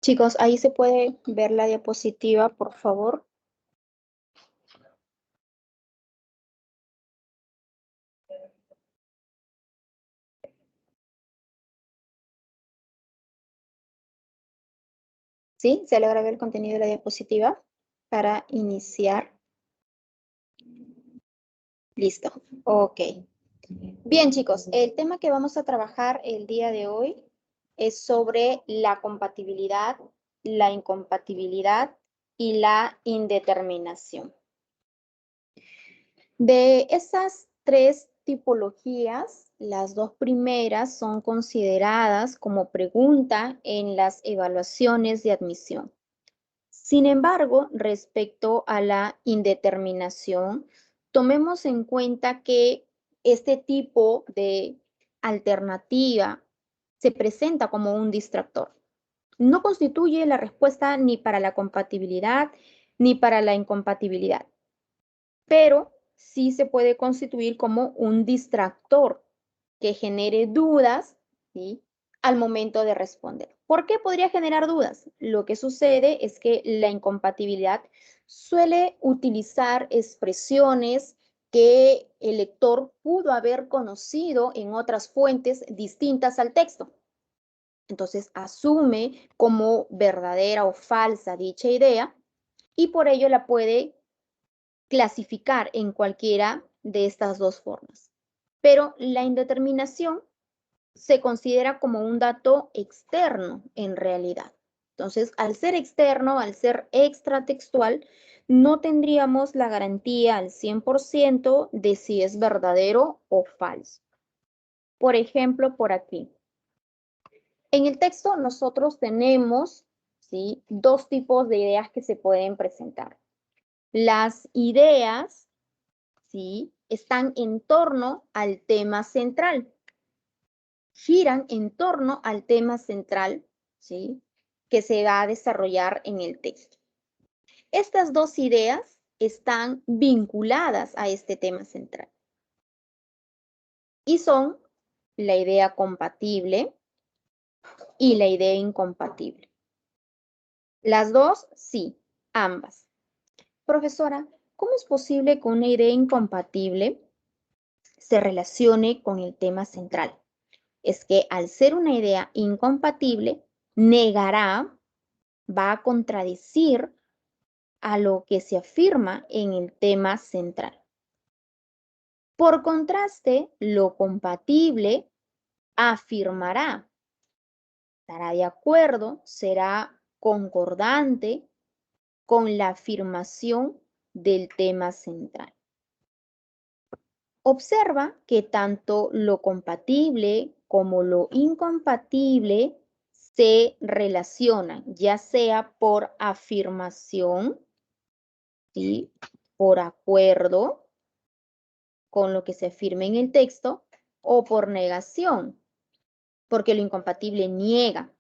Chicos, ahí se puede ver la diapositiva, por favor. ¿Sí? ¿Se logra ver el contenido de la diapositiva para iniciar? Listo. Ok. Bien, chicos, el tema que vamos a trabajar el día de hoy es sobre la compatibilidad, la incompatibilidad y la indeterminación. De esas tres tipologías, las dos primeras son consideradas como pregunta en las evaluaciones de admisión. Sin embargo, respecto a la indeterminación, tomemos en cuenta que este tipo de alternativa se presenta como un distractor. No constituye la respuesta ni para la compatibilidad ni para la incompatibilidad, pero sí se puede constituir como un distractor que genere dudas, ¿sí?, al momento de responder. ¿Por qué podría generar dudas? Lo que sucede es que la incompatibilidad suele utilizar expresiones que el lector pudo haber conocido en otras fuentes distintas al texto. Entonces asume como verdadera o falsa dicha idea y por ello la puede clasificar en cualquiera de estas dos formas. Pero la indeterminación se considera como un dato externo en realidad. Entonces, al ser externo, al ser extratextual, no tendríamos la garantía al 100% de si es verdadero o falso. Por ejemplo, por aquí. En el texto nosotros tenemos, ¿sí?, dos tipos de ideas que se pueden presentar. Las ideas, ¿sí?, están en torno al tema central. Giran en torno al tema central, ¿sí?, que se va a desarrollar en el texto. Estas dos ideas están vinculadas a este tema central y son la idea compatible y la idea incompatible. Las dos, sí, ambas. Profesora, ¿cómo es posible que una idea incompatible se relacione con el tema central? Es que al ser una idea incompatible, negará, va a contradecir a lo que se afirma en el tema central. Por contraste, lo compatible afirmará, estará de acuerdo, será concordante con la afirmación del tema central. Observa que tanto lo compatible como lo incompatible se relacionan, ya sea por afirmación, ¿sí?, por acuerdo con lo que se afirma en el texto, o por negación, porque lo incompatible niega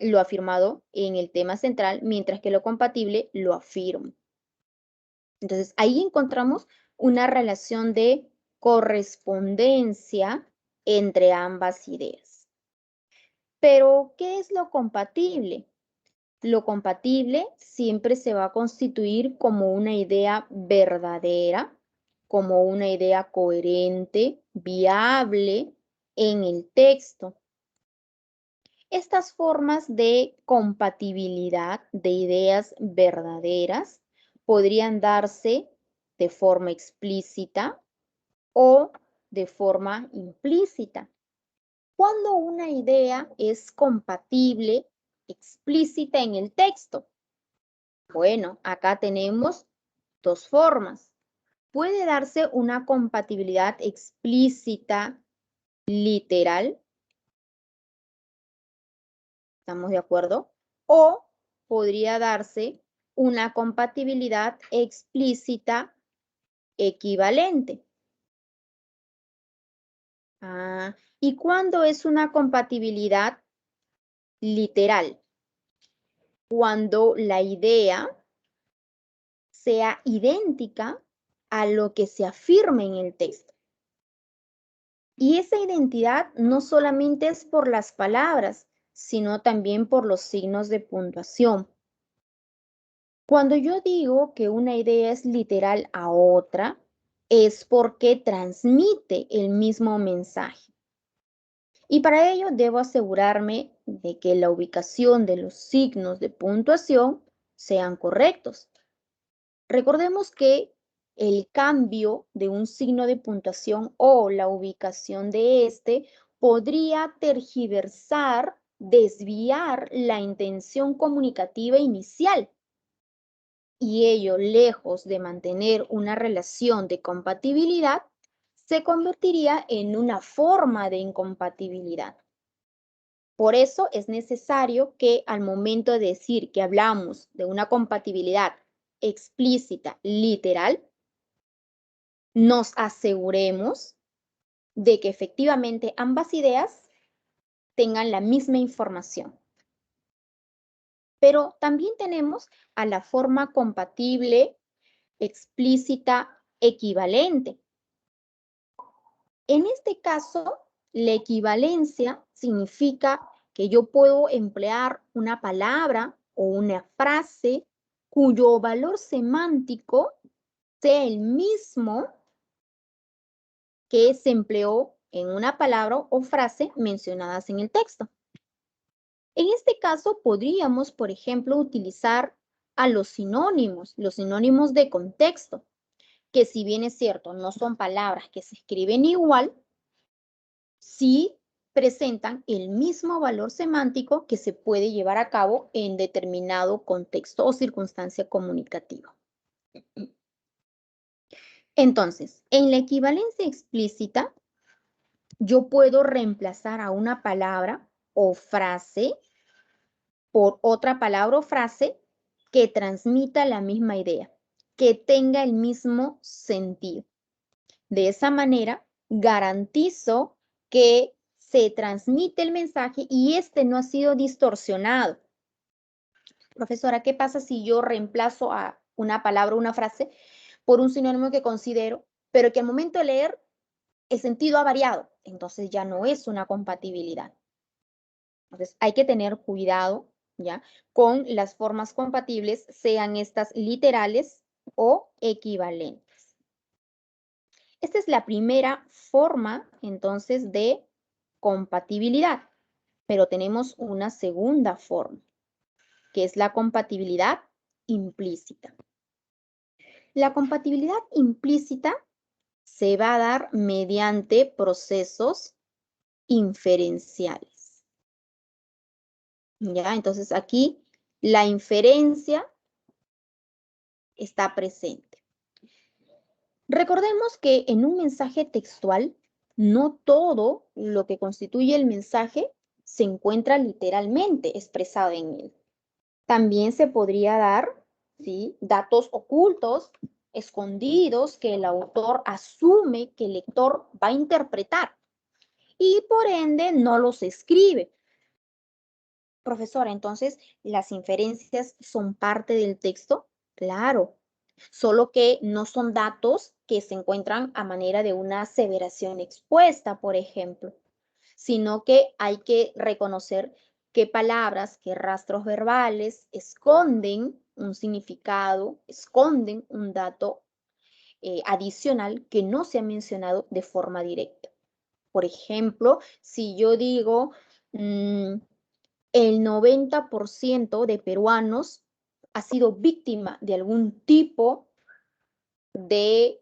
lo afirmado en el tema central, mientras que lo compatible lo afirma. Entonces, ahí encontramos una relación de correspondencia entre ambas ideas. Pero, ¿qué es lo compatible? Lo compatible siempre se va a constituir como una idea verdadera, como una idea coherente, viable en el texto. Estas formas de compatibilidad de ideas verdaderas podrían darse de forma explícita o de forma implícita. ¿Cuándo una idea es compatible explícita en el texto? Bueno, acá tenemos dos formas. Puede darse una compatibilidad explícita literal. ¿Estamos de acuerdo? O podría darse una compatibilidad explícita equivalente. ¿Y cuándo es una compatibilidad literal? Cuando la idea sea idéntica a lo que se afirme en el texto. Y esa identidad no solamente es por las palabras, sino también por los signos de puntuación. Cuando yo digo que una idea es literal a otra, es porque transmite el mismo mensaje. Y para ello debo asegurarme de que la ubicación de los signos de puntuación sean correctos. Recordemos que el cambio de un signo de puntuación o la ubicación de este podría tergiversar, desviar la intención comunicativa inicial. Y ello, lejos de mantener una relación de compatibilidad, se convertiría en una forma de incompatibilidad. Por eso es necesario que al momento de decir que hablamos de una compatibilidad explícita, literal, nos aseguremos de que efectivamente ambas ideas tengan la misma información. Pero también tenemos a la forma compatible, explícita, equivalente. En este caso, la equivalencia significa que yo puedo emplear una palabra o una frase cuyo valor semántico sea el mismo que se empleó en una palabra o frase mencionadas en el texto. En este caso, podríamos, por ejemplo, utilizar a los sinónimos de contexto, que si bien es cierto, no son palabras que se escriben igual, sí presentan el mismo valor semántico que se puede llevar a cabo en determinado contexto o circunstancia comunicativa. Entonces, en la equivalencia explícita, yo puedo reemplazar a una palabra o frase por otra palabra o frase que transmita la misma idea, que tenga el mismo sentido. De esa manera, garantizo que se transmite el mensaje y este no ha sido distorsionado. Profesora, ¿qué pasa si yo reemplazo a una palabra o una frase por un sinónimo que considero, pero que al momento de leer el sentido ha variado? Entonces ya no es una compatibilidad. Entonces hay que tener cuidado, ¿ya? Con las formas compatibles, sean estas literales o equivalentes. Esta es la primera forma, entonces, de compatibilidad, pero tenemos una segunda forma, que es la compatibilidad implícita. La compatibilidad implícita se va a dar mediante procesos inferenciales. ¿Ya? Entonces aquí la inferencia está presente. Recordemos que en un mensaje textual, no todo lo que constituye el mensaje se encuentra literalmente expresado en él. También se podría dar, ¿sí?, datos ocultos, escondidos, que el autor asume que el lector va a interpretar y por ende no los escribe. Profesora, entonces, ¿las inferencias son parte del texto? Claro, solo que no son datos que se encuentran a manera de una aseveración expuesta, por ejemplo, sino que hay que reconocer qué palabras, qué rastros verbales esconden un significado, esconden un dato adicional que no se ha mencionado de forma directa. Por ejemplo, si yo digo el 90% de peruanos ha sido víctima de algún tipo de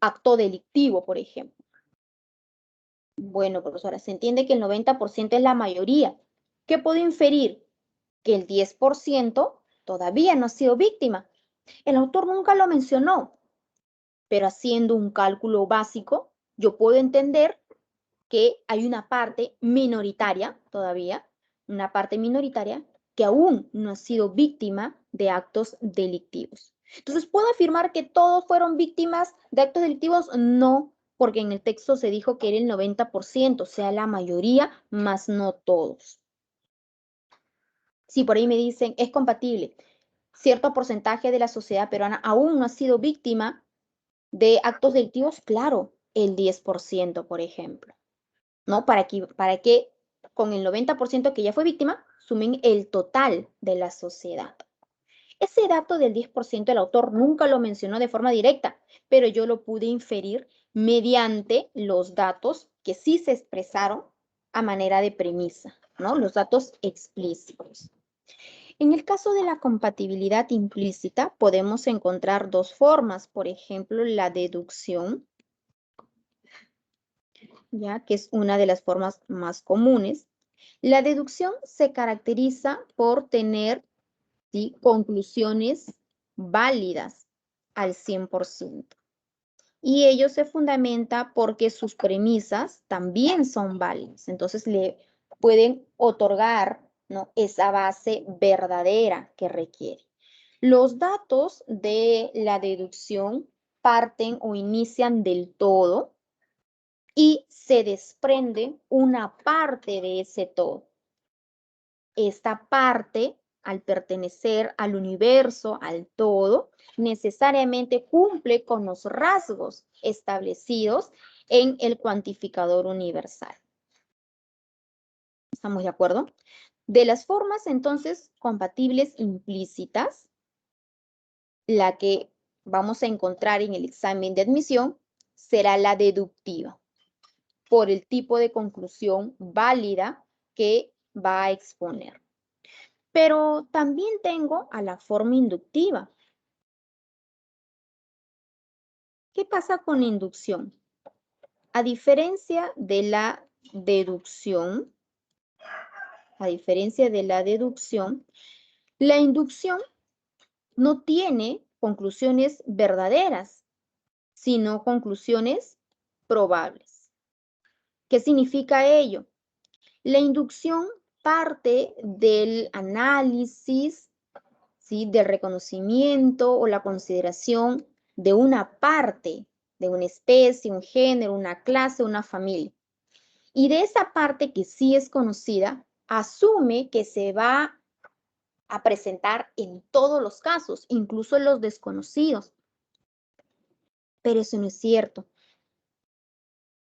acto delictivo, por ejemplo. Bueno, profesora, se entiende que el 90% es la mayoría. ¿Qué puedo inferir? Que el 10% todavía no ha sido víctima. El autor nunca lo mencionó, pero haciendo un cálculo básico, yo puedo entender que hay una parte minoritaria todavía, una parte minoritaria que aún no ha sido víctima de actos delictivos. Entonces, ¿puedo afirmar que todos fueron víctimas de actos delictivos? No, porque en el texto se dijo que era el 90%, o sea, la mayoría, más no todos. Si por ahí me dicen, es compatible. cierto porcentaje de la sociedad peruana aún no ha sido víctima de actos delictivos, claro, el 10%, por ejemplo, ¿no? Para que con el 90% que ya fue víctima, sumen el total de la sociedad. Ese dato del 10% el autor nunca lo mencionó de forma directa, pero yo lo pude inferir mediante los datos que sí se expresaron a manera de premisa, ¿no? Los datos explícitos. En el caso de la compatibilidad implícita, podemos encontrar dos formas, por ejemplo, la deducción, ya que es una de las formas más comunes. La deducción se caracteriza por tener, ¿sí?, conclusiones válidas al 100%. Y ello se fundamenta porque sus premisas también son válidas. Entonces le pueden otorgar, ¿no?, esa base verdadera que requiere. Los datos de la deducción parten o inician del todo y se desprende una parte de ese todo. Esta parte, al pertenecer al universo, al todo, necesariamente cumple con los rasgos establecidos en el cuantificador universal. ¿Estamos de acuerdo? De las formas, entonces, compatibles implícitas, la que vamos a encontrar en el examen de admisión será la deductiva, por el tipo de conclusión válida que va a exponer. Pero también tengo a la forma inductiva. ¿Qué pasa con inducción? A diferencia de la deducción, la inducción no tiene conclusiones verdaderas, sino conclusiones probables. ¿Qué significa ello? La inducción parte del análisis, ¿sí?, del reconocimiento o la consideración de una parte, de una especie, un género, una clase, una familia. Y de esa parte que sí es conocida, asume que se va a presentar en todos los casos, incluso en los desconocidos. Pero eso no es cierto.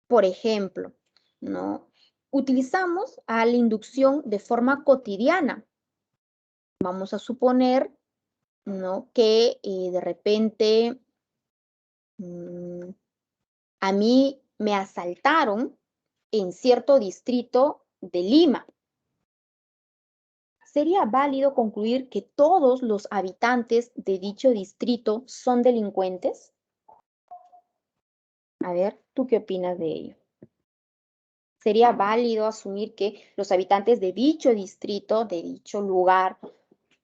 Por ejemplo, ¿no?, utilizamos a la inducción de forma cotidiana. Vamos a suponer, ¿no?, que de repente a mí me asaltaron en cierto distrito de Lima. ¿Sería válido concluir que todos los habitantes de dicho distrito son delincuentes? A ver, ¿tú qué opinas de ello? ¿Sería válido asumir que los habitantes de dicho distrito, de dicho lugar,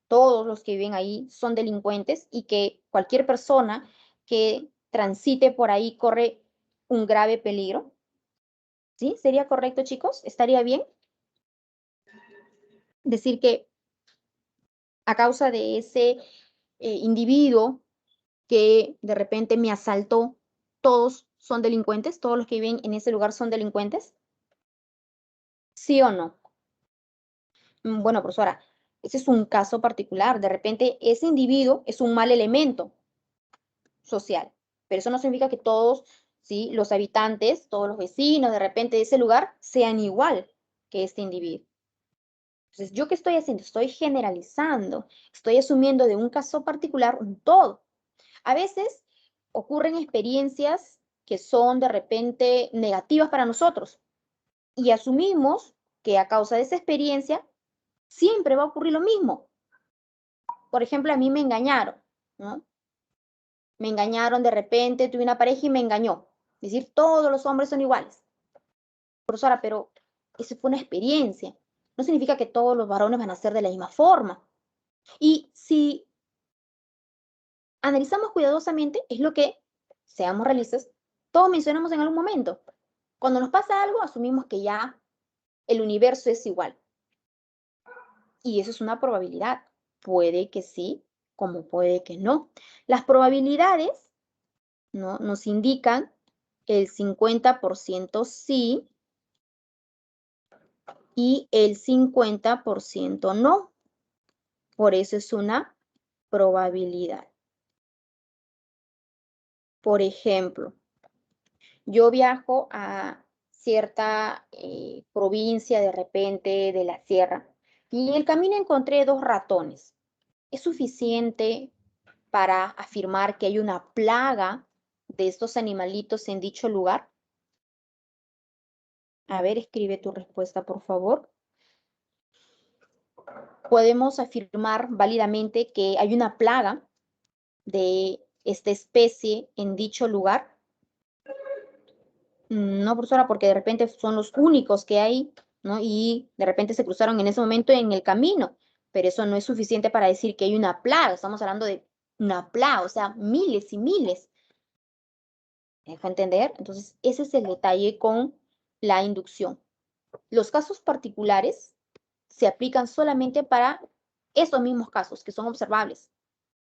todos los que viven ahí son delincuentes y que cualquier persona que transite por ahí corre un grave peligro? ¿Sí? ¿Sería correcto, chicos? ¿Estaría bien decir que a causa de ese individuo que de repente me asaltó, todos son delincuentes, todos los que viven en ese lugar son delincuentes? ¿Sí o no? Bueno, profesora, ese es un caso particular. De repente ese individuo es un mal elemento social, pero eso no significa que todos, ¿sí?, los habitantes, todos los vecinos de repente de ese lugar sean igual que este individuo. Entonces, ¿yo qué estoy haciendo? Estoy generalizando, estoy asumiendo de un caso particular un todo. A veces ocurren experiencias que son de repente negativas para nosotros y asumimos que a causa de esa experiencia siempre va a ocurrir lo mismo. Por ejemplo, a mí me engañaron, ¿no? Me engañaron de repente, tuve una pareja y me engañó. Es decir, todos los hombres son iguales. Profesora, pero eso fue una experiencia. No significa que todos los varones van a ser de la misma forma. Y si analizamos cuidadosamente, es lo que, seamos realistas, todos mencionamos en algún momento. Cuando nos pasa algo, asumimos que ya el universo es igual. Y eso es una probabilidad. Puede que sí, como puede que no. Las probabilidades, ¿no?, nos indican el 50% sí y el 50% no. Por eso es una probabilidad. Por ejemplo, yo viajo a cierta provincia de repente de la sierra y en el camino encontré 2 ratones. ¿Es suficiente para afirmar que hay una plaga de estos animalitos en dicho lugar? A ver, escribe tu respuesta, por favor. Podemos afirmar válidamente que hay una plaga de esta especie en dicho lugar. No, profesora, porque de repente son los únicos que hay, ¿no? Y de repente se cruzaron en ese momento en el camino, pero eso no es suficiente para decir que hay una plaga. Estamos hablando de una plaga, o sea, miles y miles. ¿Me dejo entender? Entonces, ese es el detalle con la inducción. Los casos particulares se aplican solamente para esos mismos casos que son observables,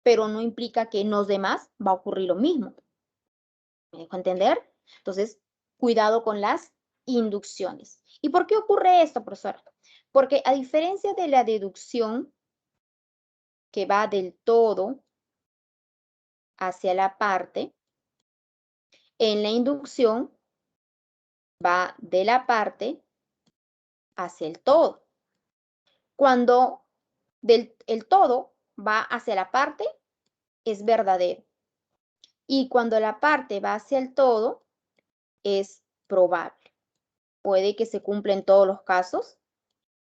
pero no implica que en los demás va a ocurrir lo mismo. ¿Me dejo entender? Entonces, cuidado con las inducciones. ¿Y por qué ocurre esto, profesora? Porque a diferencia de la deducción, que va del todo hacia la parte, en la inducción va de la parte hacia el todo. Cuando el todo va hacia la parte, es verdadero. Y cuando la parte va hacia el todo, es probable. Puede que se cumpla en todos los casos,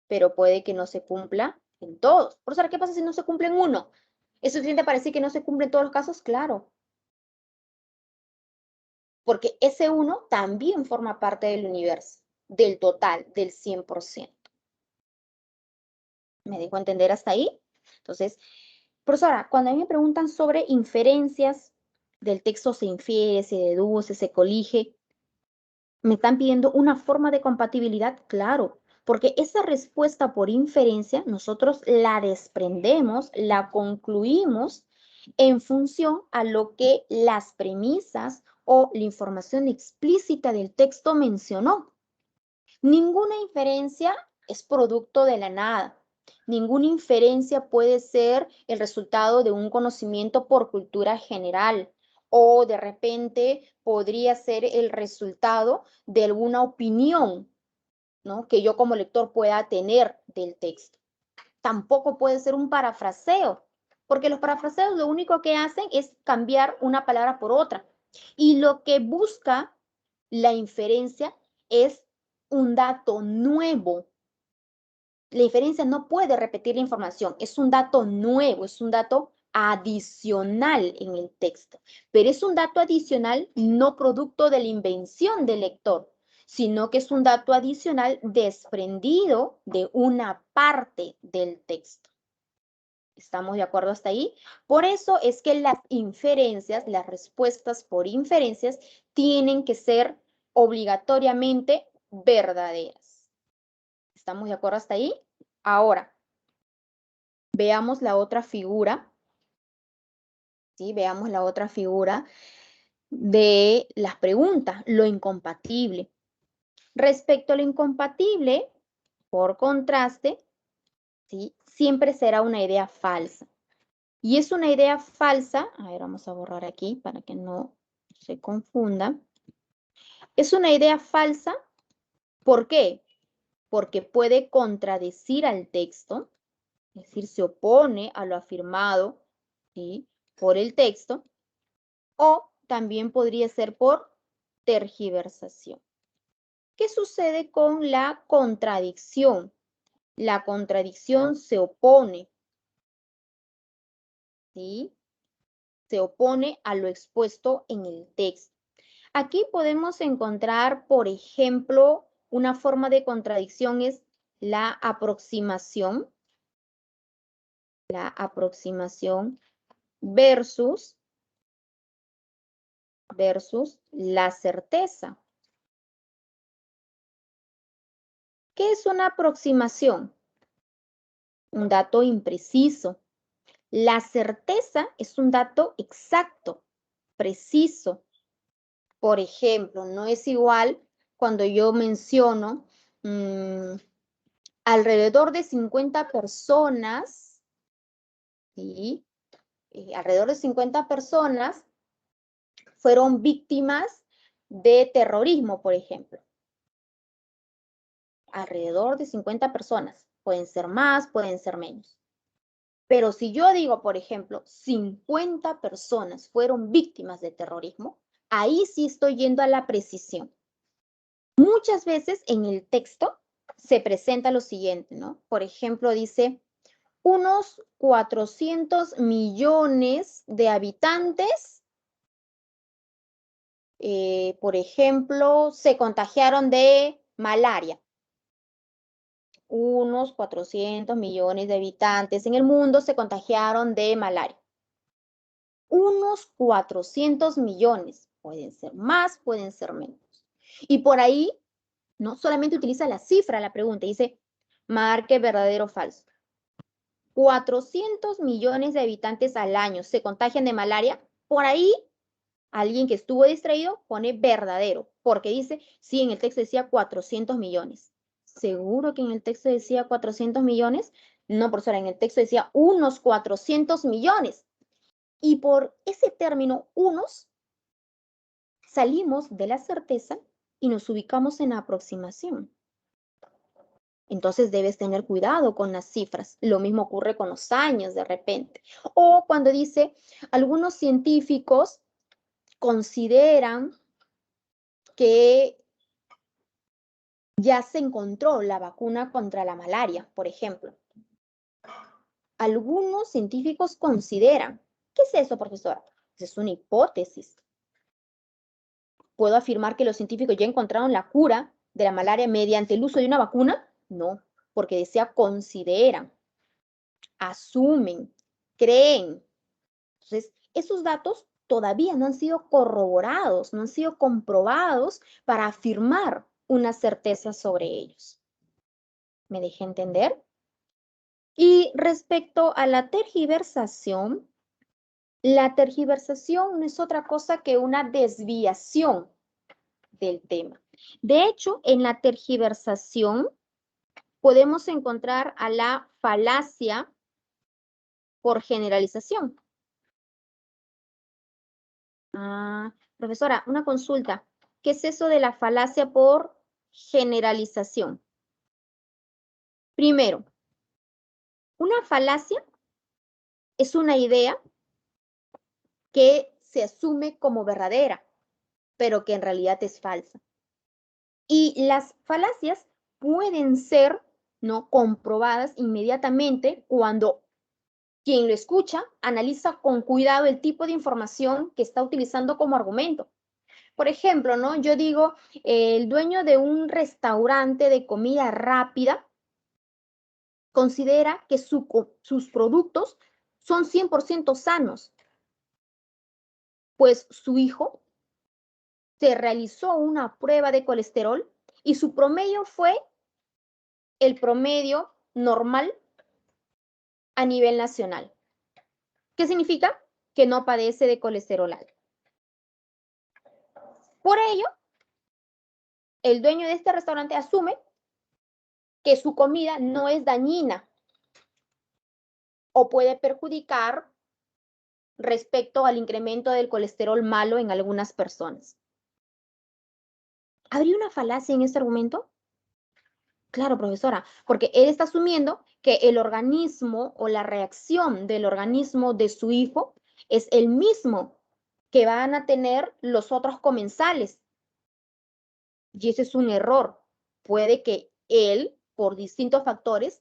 pero puede que no se cumpla en todos. Por eso, ¿qué pasa si no se cumple en uno? ¿Es suficiente para decir que no se cumple en todos los casos? Claro. Porque ese uno también forma parte del universo, del total, del 100%. ¿Me dejo entender hasta ahí? Entonces, profesora, cuando a mí me preguntan sobre inferencias del texto, se infiere, se deduce, se colige, ¿me están pidiendo una forma de compatibilidad? Claro, porque esa respuesta por inferencia nosotros la desprendemos, la concluimos en función a lo que las premisas o la información explícita del texto mencionó. Ninguna inferencia es producto de la nada. Ninguna inferencia puede ser el resultado de un conocimiento por cultura general o de repente podría ser el resultado de alguna opinión, ¿no? Que yo como lector pueda tener del texto. Tampoco puede ser un parafraseo, porque los parafraseos lo único que hacen es cambiar una palabra por otra. Y lo que busca la inferencia es un dato nuevo. La inferencia no puede repetir la información, es un dato nuevo, es un dato adicional en el texto, pero es un dato adicional no producto de la invención del lector, sino que es un dato adicional desprendido de una parte del texto. ¿Estamos de acuerdo hasta ahí? Por eso es que las inferencias, las respuestas por inferencias, tienen que ser obligatoriamente verdaderas. ¿Estamos de acuerdo hasta ahí? Ahora, veamos la otra figura. ¿Sí? Veamos la otra figura de las preguntas, lo incompatible. Respecto a lo incompatible, por contraste, ¿sí? Siempre será una idea falsa. Y es una idea falsa, a ver, vamos a borrar aquí para que no se confunda. Es una idea falsa, ¿por qué? Porque puede contradecir al texto, es decir, se opone a lo afirmado, ¿sí? Por el texto, o también podría ser por tergiversación. ¿Qué sucede con la contradicción? La contradicción se opone, ¿sí? Se opone a lo expuesto en el texto. Aquí podemos encontrar, por ejemplo, una forma de contradicción es la aproximación versus la certeza. ¿Qué es una aproximación? Un dato impreciso. La certeza es un dato exacto, preciso. Por ejemplo, no es igual cuando yo menciono alrededor de 50 personas, ¿sí? alrededor de 50 personas fueron víctimas de terrorismo, por ejemplo. Alrededor de 50 personas. Pueden ser más, pueden ser menos. Pero si yo digo, por ejemplo, 50 personas fueron víctimas de terrorismo, ahí sí estoy yendo a la precisión. Muchas veces en el texto se presenta lo siguiente, ¿no? Por ejemplo, dice, unos 400 millones de habitantes, por ejemplo, se contagiaron de malaria. Unos 400 millones de habitantes en el mundo se contagiaron de malaria. Unos 400 millones. Pueden ser más, pueden ser menos. Y por ahí, no solamente utiliza la cifra, la pregunta, dice, marque verdadero o falso. 400 millones de habitantes al año se contagian de malaria. Por ahí, alguien que estuvo distraído pone verdadero, porque dice, sí, en el texto decía 400 millones. ¿Seguro que en el texto decía 400 millones? No, profesora, en el texto decía unos 400 millones. Y por ese término, unos, salimos de la certeza y nos ubicamos en la aproximación. Entonces debes tener cuidado con las cifras. Lo mismo ocurre con los años de repente. O cuando dice, algunos científicos consideran que ya se encontró la vacuna contra la malaria, por ejemplo. Algunos científicos consideran. ¿Qué es eso, profesora? Pues es una hipótesis. ¿Puedo afirmar que los científicos ya encontraron la cura de la malaria mediante el uso de una vacuna? No, porque decía consideran, asumen, creen. Entonces, esos datos todavía no han sido corroborados, no han sido comprobados para afirmar una certeza sobre ellos. ¿Me dejé entender? Y respecto a la tergiversación no es otra cosa que una desviación del tema. De hecho, en la tergiversación podemos encontrar a la falacia por generalización. Profesora, una consulta. ¿Qué es eso de la falacia por generalización? Primero, una falacia es una idea que se asume como verdadera, pero que en realidad es falsa. Y las falacias pueden ser, ¿no?, comprobadas inmediatamente cuando quien lo escucha analiza con cuidado el tipo de información que está utilizando como argumento. Por ejemplo, ¿no? Yo digo, el dueño de un restaurante de comida rápida considera que sus productos son 100% sanos, pues su hijo se realizó una prueba de colesterol y su promedio fue el promedio normal a nivel nacional. ¿Qué significa? Que no padece de colesterol alto. Por ello, el dueño de este restaurante asume que su comida no es dañina o puede perjudicar respecto al incremento del colesterol malo en algunas personas. ¿Habría una falacia en este argumento? Claro, profesora, porque él está asumiendo que el organismo o la reacción del organismo de su hijo es el mismo que van a tener los otros comensales. Y ese es un error. Puede que él, por distintos factores,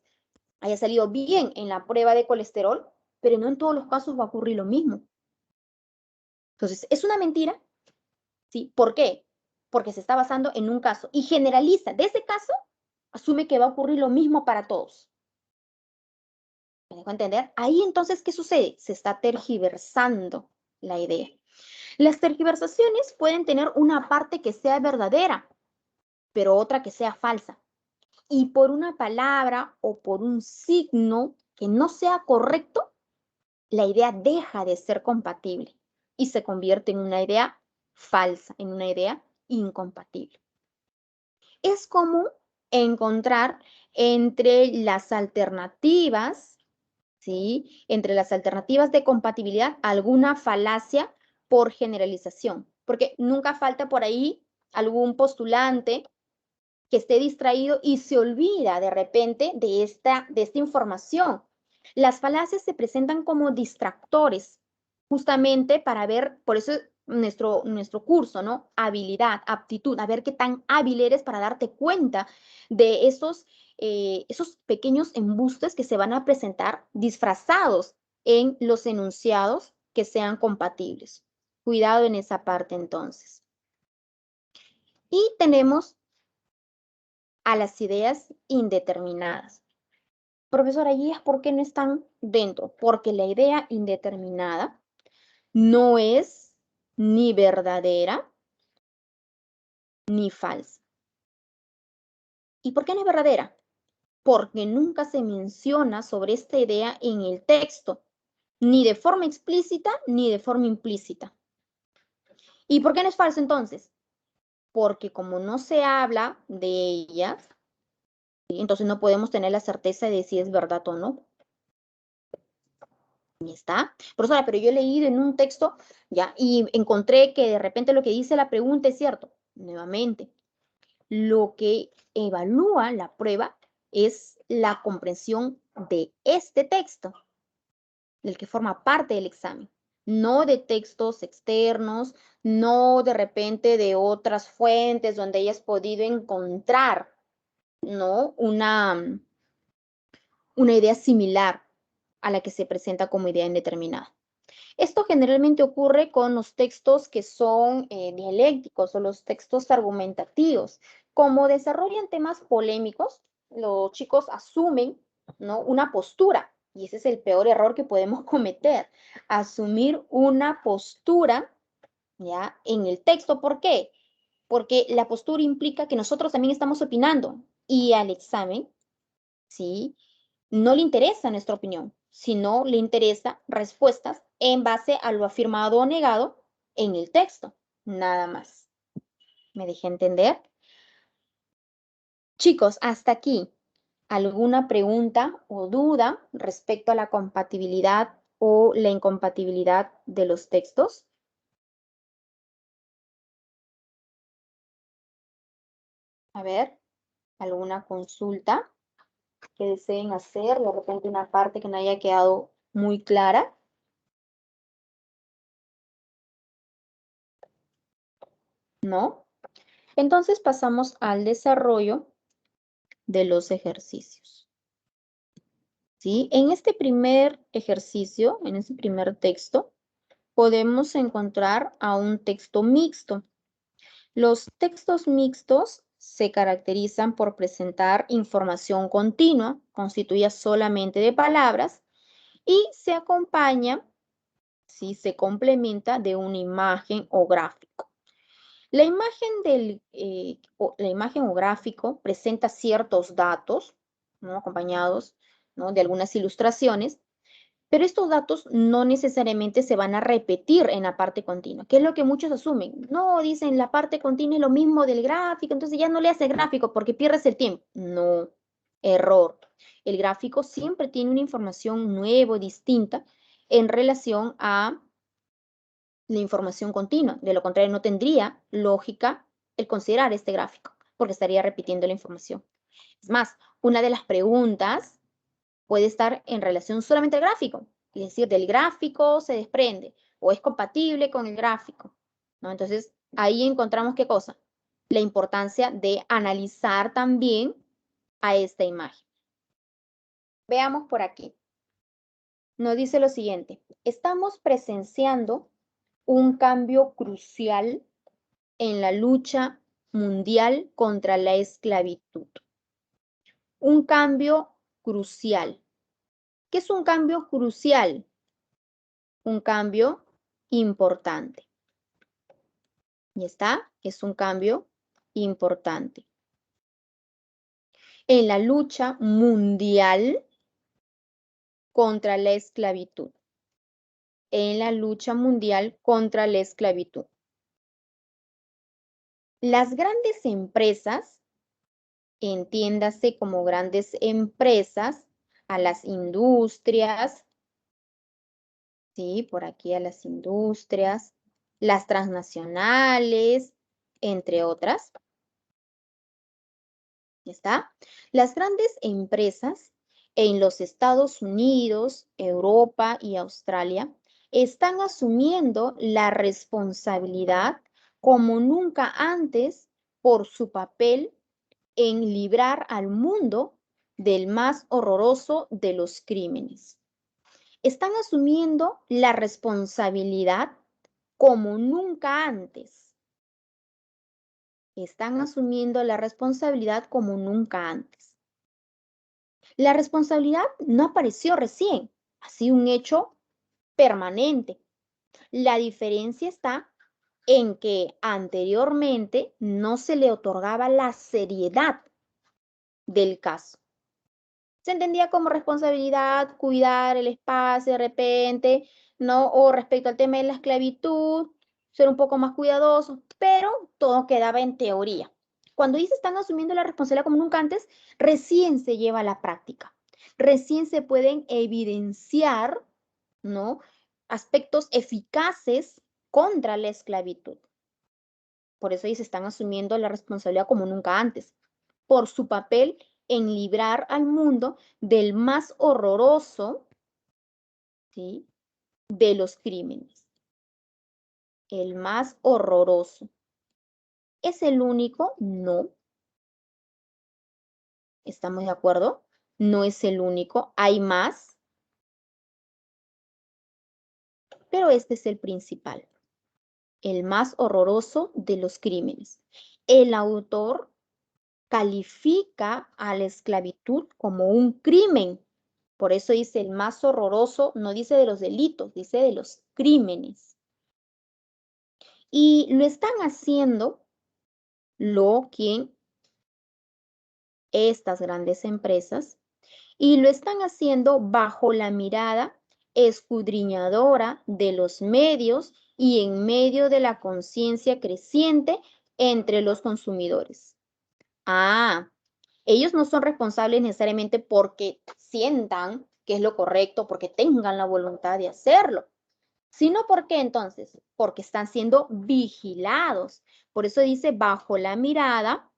haya salido bien en la prueba de colesterol, pero no en todos los casos va a ocurrir lo mismo. Entonces, es una mentira, ¿sí? ¿Por qué? Porque se está basando en un caso y generaliza. De ese caso, asume que va a ocurrir lo mismo para todos. ¿Me dejo entender? Ahí entonces, ¿qué sucede? Se está tergiversando la idea. Las tergiversaciones pueden tener una parte que sea verdadera, pero otra que sea falsa. Y por una palabra o por un signo que no sea correcto, la idea deja de ser compatible y se convierte en una idea falsa, en una idea incompatible. Es común encontrar entre las alternativas ¿sí? Entre las alternativas de compatibilidad, alguna falacia por generalización, porque nunca falta por ahí algún postulante que esté distraído y se olvida de repente de esta información. Las falacias se presentan como distractores, justamente para ver, por eso nuestro curso, ¿no? Habilidad, aptitud, a ver qué tan hábil eres para darte cuenta de esos pequeños embustes que se van a presentar disfrazados en los enunciados que sean compatibles. Cuidado en esa parte entonces. Y tenemos a las ideas indeterminadas. Profesora, ¿y ellas por qué no están dentro? Porque la idea indeterminada no es ni verdadera ni falsa. ¿Y por qué no es verdadera? Porque nunca se menciona sobre esta idea en el texto, ni de forma explícita ni de forma implícita. ¿Y por qué no es falsa entonces? Porque como no se habla de ellas, entonces no podemos tener la certeza de si es verdad o no. ¿Está? Profesora, pero yo he leído en un texto, ya, y encontré que de repente lo que dice la pregunta es cierto. Nuevamente, lo que evalúa la prueba es la comprensión de este texto, del que forma parte del examen, no de textos externos, no de repente de otras fuentes donde hayas podido encontrar, ¿no? Una idea similar a la que se presenta como idea indeterminada. Esto generalmente ocurre con los textos que son dialécticos o los textos argumentativos. Como desarrollan temas polémicos, los chicos asumen, ¿no? Una postura, y ese es el peor error que podemos cometer, asumir una postura, ¿ya? En el texto. ¿Por qué? Porque la postura implica que nosotros también estamos opinando y al examen, ¿sí? No le interesa nuestra opinión, sino le interesa respuestas en base a lo afirmado o negado en el texto, nada más. ¿Me dejé entender? Chicos, hasta aquí, ¿alguna pregunta o duda respecto a la compatibilidad o la incompatibilidad de los textos? A ver, ¿alguna consulta que deseen hacer? De repente una parte que no haya quedado muy clara. ¿No? Entonces pasamos al desarrollo de los ejercicios. ¿Sí? En este primer ejercicio, en este primer texto, podemos encontrar a un texto mixto. Los textos mixtos se caracterizan por presentar información continua, constituida solamente de palabras, y se acompaña, ¿sí? Se complementa de una imagen o gráfico. La imagen o gráfico presenta ciertos datos, ¿no? Acompañados, ¿no? De algunas ilustraciones, pero estos datos no necesariamente se van a repetir en la parte continua, que es lo que muchos asumen. No, dicen la parte continua es lo mismo del gráfico, entonces ya no le hace gráfico porque pierdes el tiempo. No, error. El gráfico siempre tiene una información nueva, distinta, en relación a la información continua. De lo contrario, no tendría lógica el considerar este gráfico, porque estaría repitiendo la información. Es más, una de las preguntas puede estar en relación solamente al gráfico, es decir, del gráfico se desprende o es compatible con el gráfico, ¿no? Entonces, ahí encontramos qué cosa, la importancia de analizar también a esta imagen. Veamos por aquí. Nos dice lo siguiente, estamos presenciando un cambio crucial en la lucha mundial contra la esclavitud. Un cambio crucial. ¿Qué es un cambio crucial? Un cambio importante. ¿Y está? Es un cambio importante. En la lucha mundial contra la esclavitud. En la lucha mundial contra la esclavitud. Las grandes empresas, entiéndase como grandes empresas, a las industrias, ¿sí? Por aquí a las industrias, las transnacionales, entre otras. ¿Está? Las grandes empresas en los Estados Unidos, Europa y Australia están asumiendo la responsabilidad como nunca antes por su papel en librar al mundo del más horroroso de los crímenes. Están asumiendo la responsabilidad como nunca antes. Están asumiendo la responsabilidad como nunca antes. La responsabilidad no apareció recién, ha sido un hecho permanente. La diferencia está en que anteriormente no se le otorgaba la seriedad del caso. Se entendía como responsabilidad cuidar el espacio de repente, ¿no? O respecto al tema de la esclavitud, ser un poco más cuidadosos, pero todo quedaba en teoría. Cuando dice están asumiendo la responsabilidad como nunca antes, recién se lleva a la práctica. Recién se pueden evidenciar, ¿no? Aspectos eficaces contra la esclavitud. Por eso dice están asumiendo la responsabilidad como nunca antes, por su papel en librar al mundo del más horroroso, ¿sí?, de los crímenes. El más horroroso. ¿Es el único? No. ¿Estamos de acuerdo? No es el único. Hay más, pero este es el principal. El más horroroso de los crímenes. El autor califica a la esclavitud como un crimen. Por eso dice el más horroroso, no dice de los delitos, dice de los crímenes. Y lo están haciendo estas grandes empresas, y lo están haciendo bajo la mirada escudriñadora de los medios y en medio de la conciencia creciente entre los consumidores. Ellos no son responsables necesariamente porque sientan que es lo correcto, porque tengan la voluntad de hacerlo, sino porque entonces, porque están siendo vigilados. Por eso dice bajo la mirada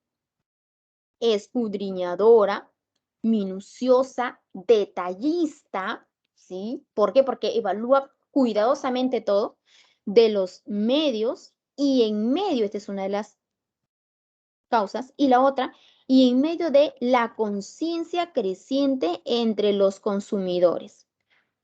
escudriñadora, minuciosa, detallista, ¿sí? ¿Por qué? Porque evalúa cuidadosamente todo de los medios y en medio, esta es una de las causas, y la otra, y en medio de la conciencia creciente entre los consumidores.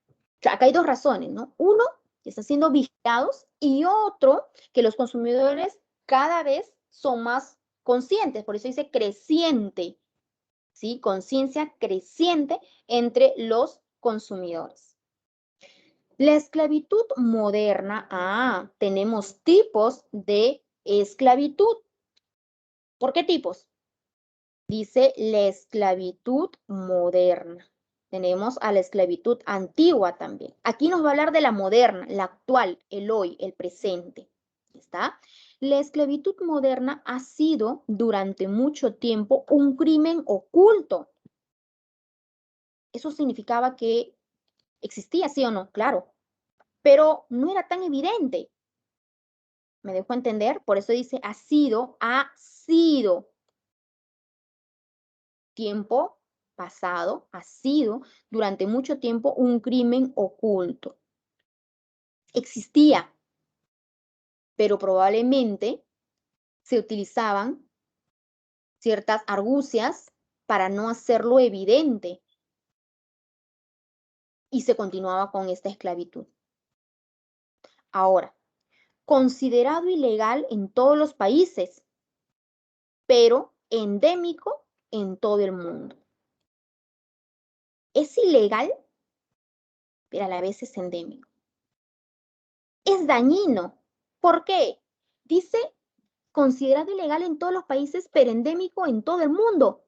O sea, acá hay dos razones, ¿no? Uno, que están siendo vigilados y otro, que los consumidores cada vez son más conscientes, por eso dice creciente, ¿sí? Conciencia creciente entre los consumidores. La esclavitud moderna, tenemos tipos de esclavitud. ¿Por qué tipos? Dice la esclavitud moderna. Tenemos a la esclavitud antigua también. Aquí nos va a hablar de la moderna, la actual, el hoy, el presente. ¿Está? La esclavitud moderna ha sido durante mucho tiempo un crimen oculto. Eso significaba que existía, sí o no, claro, pero no era tan evidente. ¿Me dejo entender? Por eso dice ha sido tiempo pasado, ha sido durante mucho tiempo un crimen oculto. Existía, pero probablemente se utilizaban ciertas argucias para no hacerlo evidente y se continuaba con esta esclavitud. Ahora, considerado ilegal en todos los países, pero endémico en todo el mundo. Es ilegal, pero a la vez es endémico. Es dañino. ¿Por qué? Dice considerado ilegal en todos los países, pero endémico en todo el mundo.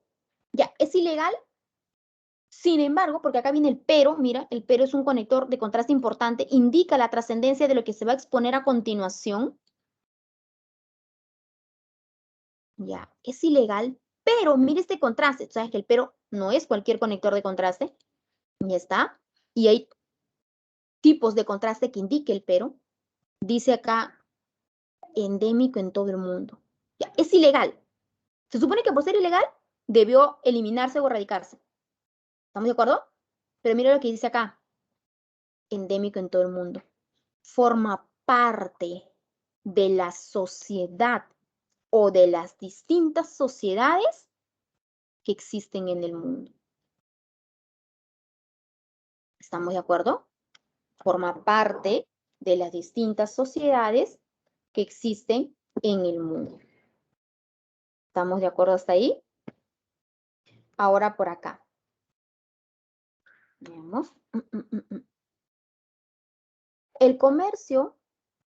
Ya, es ilegal. Sin embargo, porque acá viene el pero, mira, el pero es un conector de contraste importante, indica la trascendencia de lo que se va a exponer a continuación. Ya, es ilegal, pero mire este contraste. Tú sabes que el pero no es cualquier conector de contraste. Ya está. Y hay tipos de contraste que indique el pero. Dice acá, endémico en todo el mundo. Ya, es ilegal. Se supone que por ser ilegal debió eliminarse o erradicarse. ¿Estamos de acuerdo? Pero mira lo que dice acá, endémico en todo el mundo. Forma parte de la sociedad o de las distintas sociedades que existen en el mundo. ¿Estamos de acuerdo? Forma parte de las distintas sociedades que existen en el mundo. ¿Estamos de acuerdo hasta ahí? Ahora por acá. Veamos. El comercio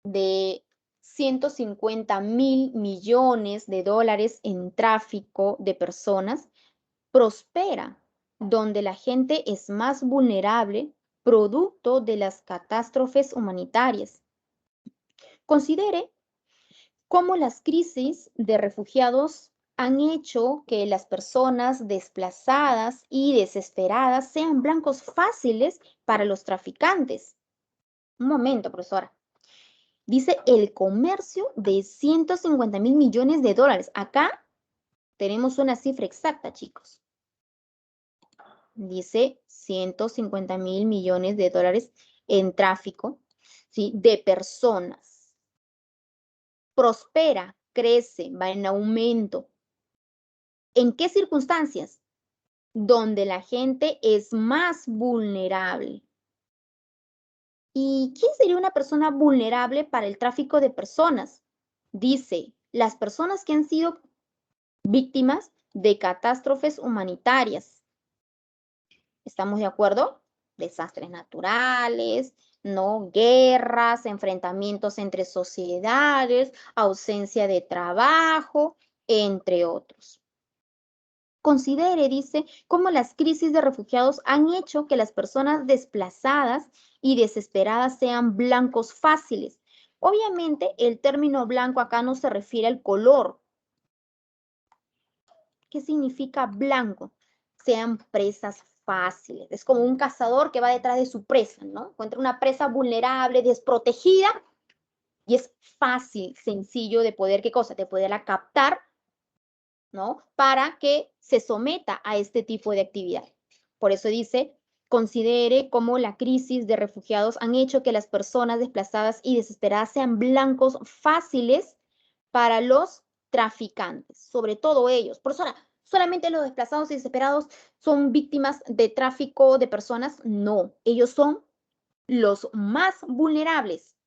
de 150.000 millones de dólares en tráfico de personas prospera donde la gente es más vulnerable producto de las catástrofes humanitarias. Considere cómo las crisis de refugiados han hecho que las personas desplazadas y desesperadas sean blancos fáciles para los traficantes. Un momento, profesora. Dice el comercio de 150.000 millones de dólares. Acá tenemos una cifra exacta, chicos. Dice 150.000 millones de dólares en tráfico, ¿sí? De personas. Prospera, crece, va en aumento. ¿En qué circunstancias? Donde la gente es más vulnerable. ¿Y quién sería una persona vulnerable para el tráfico de personas? Dice, las personas que han sido víctimas de catástrofes humanitarias. ¿Estamos de acuerdo? Desastres naturales, ¿no? Guerras, enfrentamientos entre sociedades, ausencia de trabajo, entre otros. Considere, dice, cómo las crisis de refugiados han hecho que las personas desplazadas y desesperadas sean blancos fáciles. Obviamente, el término blanco acá no se refiere al color. ¿Qué significa blanco? Sean presas fáciles. Es como un cazador que va detrás de su presa, ¿no? Encuentra una presa vulnerable, desprotegida, y es fácil, sencillo de poder, ¿qué cosa? De poderla captar, ¿no? Para que se someta a este tipo de actividad. Por eso dice, considere cómo la crisis de refugiados han hecho que las personas desplazadas y desesperadas sean blancos fáciles para los traficantes, sobre todo ellos. Por eso solamente los desplazados y desesperados son víctimas de tráfico de personas. No, ellos son los más vulnerables.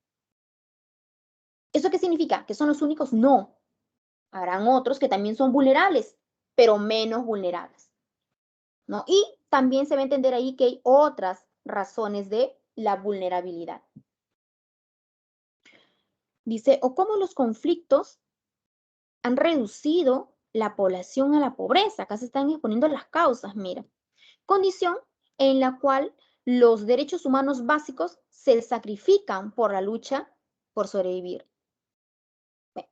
¿Eso qué significa? ¿Que son los únicos? No. Habrán otros que también son vulnerables, pero menos vulnerables, ¿no? Y también se va a entender ahí que hay otras razones de la vulnerabilidad. Dice, o cómo los conflictos han reducido la población a la pobreza. Acá se están exponiendo las causas, mira. Condición en la cual los derechos humanos básicos se sacrifican por la lucha por sobrevivir.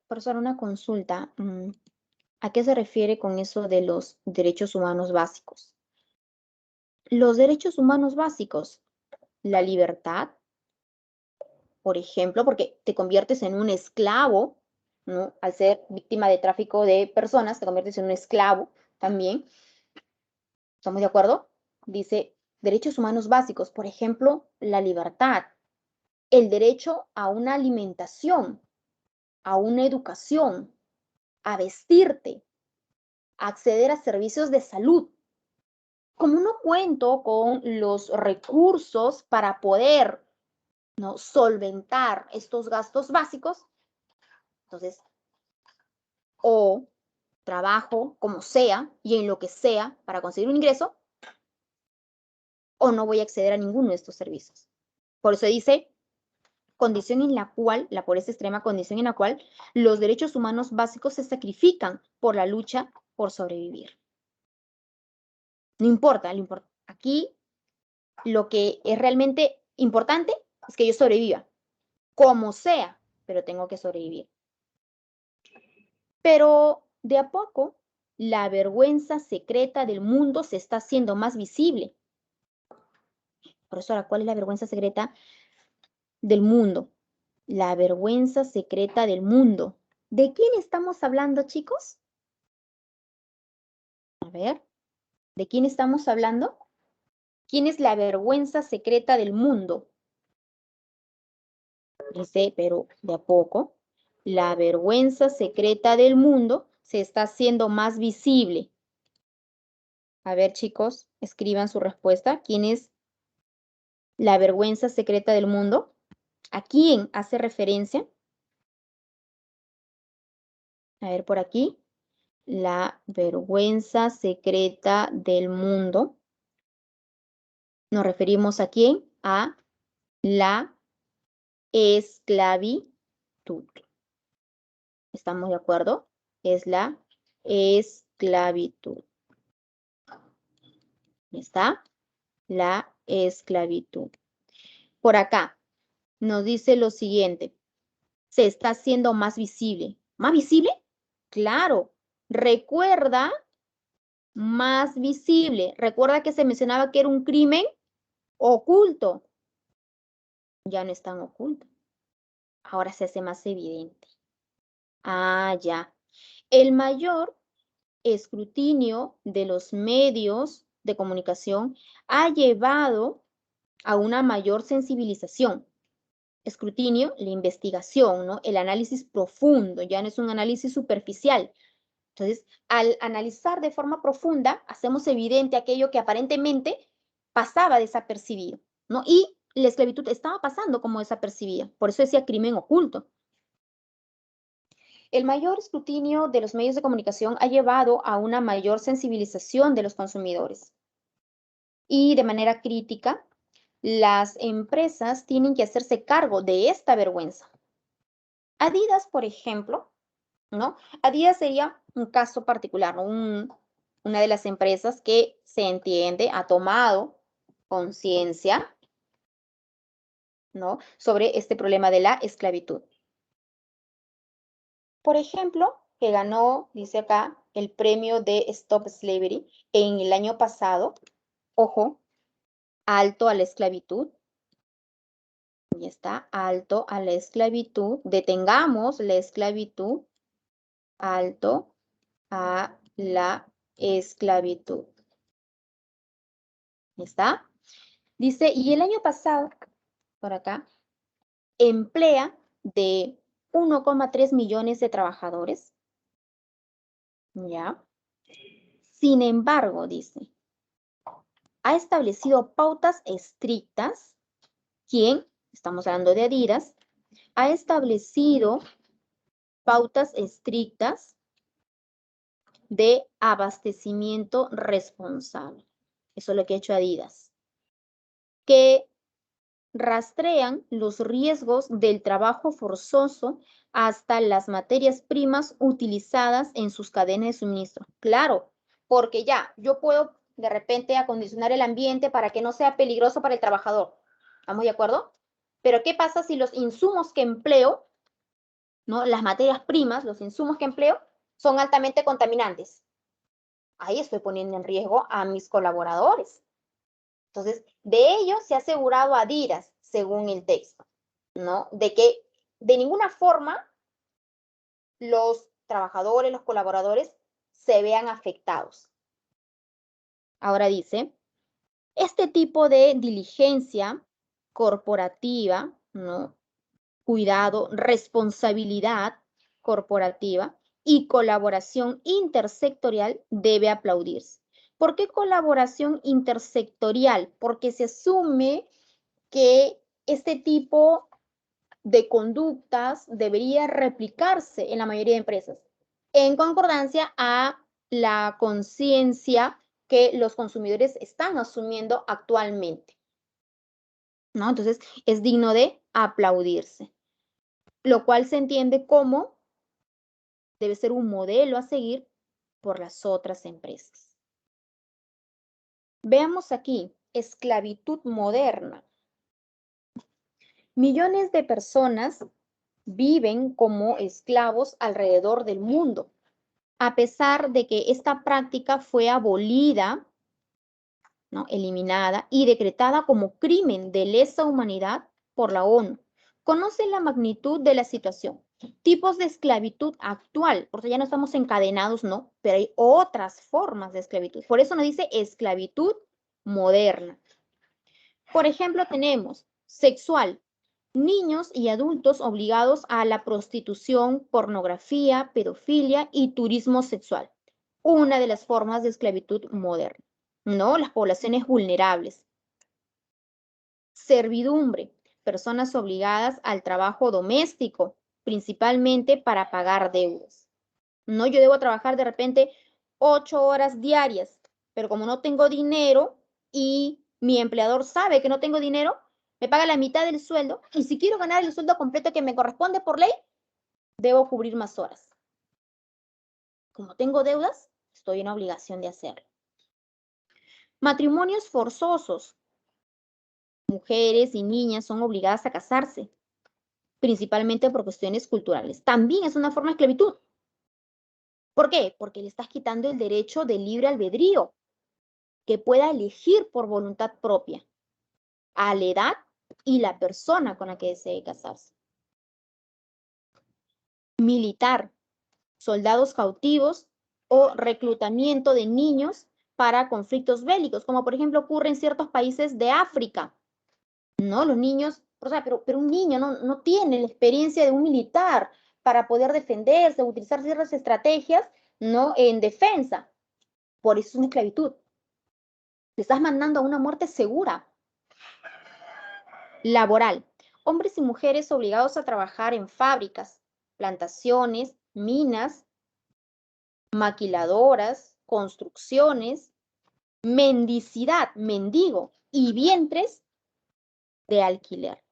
Profesor, una consulta. ¿A qué se refiere con eso de los derechos humanos básicos? Los derechos humanos básicos, la libertad, por ejemplo, porque te conviertes en un esclavo, ¿no? Al ser víctima de tráfico de personas, te conviertes en un esclavo también. ¿Estamos de acuerdo? Dice derechos humanos básicos, por ejemplo, la libertad, el derecho a una alimentación, a una educación, a vestirte, a acceder a servicios de salud. Como no cuento con los recursos para poder, ¿no? Solventar estos gastos básicos, entonces, o trabajo como sea y en lo que sea para conseguir un ingreso, o no voy a acceder a ninguno de estos servicios. Por eso dice, condición en la cual, la pobreza extrema, condición en la cual los derechos humanos básicos se sacrifican por la lucha por sobrevivir. No importa, aquí lo que es realmente importante es que yo sobreviva, como sea, pero tengo que sobrevivir. Pero de a poco, la vergüenza secreta del mundo se está haciendo más visible. Profesora, ¿cuál es la vergüenza secreta del mundo? La vergüenza secreta del mundo. ¿De quién estamos hablando, chicos? A ver, ¿de quién estamos hablando? ¿Quién es la vergüenza secreta del mundo? Dice, pero de a poco, la vergüenza secreta del mundo se está haciendo más visible. A ver, chicos, escriban su respuesta. ¿Quién es la vergüenza secreta del mundo? ¿A quién hace referencia? A ver, por aquí. La vergüenza secreta del mundo. ¿Nos referimos a quién? A la esclavitud. ¿Estamos de acuerdo? Es la esclavitud. ¿Está? La esclavitud. Por acá nos dice lo siguiente. Se está haciendo más visible. ¿Más visible? Claro. Recuerda, más visible. Recuerda que se mencionaba que era un crimen oculto. Ya no es tan oculto. Ahora se hace más evidente. Ah, ya. El mayor escrutinio de los medios de comunicación ha llevado a una mayor sensibilización. Escrutinio, la investigación, ¿no? El análisis profundo, ya no es un análisis superficial. Entonces, al analizar de forma profunda, hacemos evidente aquello que aparentemente pasaba desapercibido, ¿no? Y la esclavitud estaba pasando como desapercibida. Por eso decía crimen oculto. El mayor escrutinio de los medios de comunicación ha llevado a una mayor sensibilización de los consumidores. Y de manera crítica, las empresas tienen que hacerse cargo de esta vergüenza. Adidas, por ejemplo, ¿no? Adidas sería un caso particular, ¿no? Una de las empresas que se entiende ha tomado conciencia, ¿no? Sobre este problema de la esclavitud. Por ejemplo, que ganó, dice acá, el premio de Stop Slavery en el año pasado. Ojo, alto a la esclavitud. Ya está, alto a la esclavitud. Detengamos la esclavitud. Alto a la esclavitud. ¿Ya está? Dice, y el año pasado, por acá, emplea de 1,3 millones de trabajadores. ¿Ya? Sin embargo, dice, ha establecido pautas estrictas. ¿Quién? Estamos hablando de Adidas. Ha establecido pautas estrictas de abastecimiento responsable. Eso es lo que ha hecho Adidas. Que rastrean los riesgos del trabajo forzoso hasta las materias primas utilizadas en sus cadenas de suministro. Claro, porque ya, yo puedo de repente acondicionar el ambiente para que no sea peligroso para el trabajador. ¿Estamos de acuerdo? Pero ¿qué pasa si los insumos que empleo, ¿no? Las materias primas, los insumos que empleo, son altamente contaminantes? Ahí estoy poniendo en riesgo a mis colaboradores. Entonces, de ello se ha asegurado Adidas, según el texto, ¿no? De que de ninguna forma los trabajadores, los colaboradores, se vean afectados. Ahora dice, este tipo de diligencia corporativa, ¿no? Cuidado, responsabilidad corporativa y colaboración intersectorial debe aplaudirse. ¿Por qué colaboración intersectorial? Porque se asume que este tipo de conductas debería replicarse en la mayoría de empresas, en concordancia a la conciencia que los consumidores están asumiendo actualmente, ¿no? Entonces, es digno de aplaudirse, lo cual se entiende como debe ser un modelo a seguir por las otras empresas. Veamos aquí, esclavitud moderna. Millones de personas viven como esclavos alrededor del mundo, a pesar de que esta práctica fue abolida ¿no? Eliminada y decretada como crimen de lesa humanidad por la ONU. Conoce la magnitud de la situación. Tipos de esclavitud actual, porque ya no estamos encadenados, no, pero hay otras formas de esclavitud. Por eso nos dice esclavitud moderna. Por ejemplo, tenemos sexual, niños y adultos obligados a la prostitución, pornografía, pedofilia y turismo sexual. Una de las formas de esclavitud moderna, ¿no? Las poblaciones vulnerables. Servidumbre, personas obligadas al trabajo doméstico, principalmente para pagar deudas. No, yo debo trabajar de repente 8 horas diarias, pero como no tengo dinero y mi empleador sabe que no tengo dinero, me paga la mitad del sueldo y si quiero ganar el sueldo completo que me corresponde por ley, debo cubrir más horas. Como tengo deudas, estoy en obligación de hacerlo. Matrimonios forzosos. Mujeres y niñas son obligadas a casarse, principalmente por cuestiones culturales. También es una forma de esclavitud. ¿Por qué? Porque le estás quitando el derecho de libre albedrío, que pueda elegir por voluntad propia a la edad y la persona con la que desee casarse. Militar, soldados cautivos o reclutamiento de niños para conflictos bélicos, como por ejemplo ocurre en ciertos países de África. No, los niños, o sea, pero un niño no tiene la experiencia de un militar para poder defenderse, utilizar ciertas estrategias, ¿no? En defensa. Por eso es una esclavitud. Te estás mandando a una muerte segura. Laboral. Hombres y mujeres obligados a trabajar en fábricas, plantaciones, minas, maquiladoras, construcciones, mendicidad, mendigo y vientres de alquiler.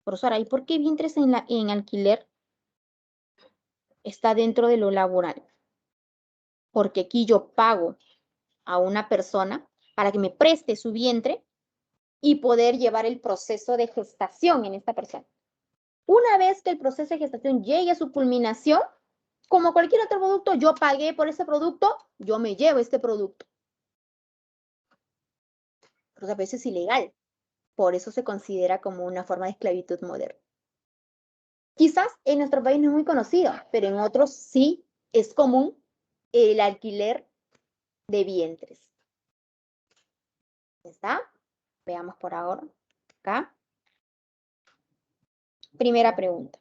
Profesora, ¿y por qué vientres en alquiler está dentro de lo laboral? Porque aquí yo pago a una persona para que me preste su vientre y poder llevar el proceso de gestación en esta persona. Una vez que el proceso de gestación llegue a su culminación, como cualquier otro producto, yo pagué por ese producto, yo me llevo este producto. Pero a veces es ilegal. Por eso se considera como una forma de esclavitud moderna. Quizás en nuestro país no es muy conocido, pero en otros sí es común el alquiler de vientres. ¿Está? Veamos por ahora. Acá. Primera pregunta.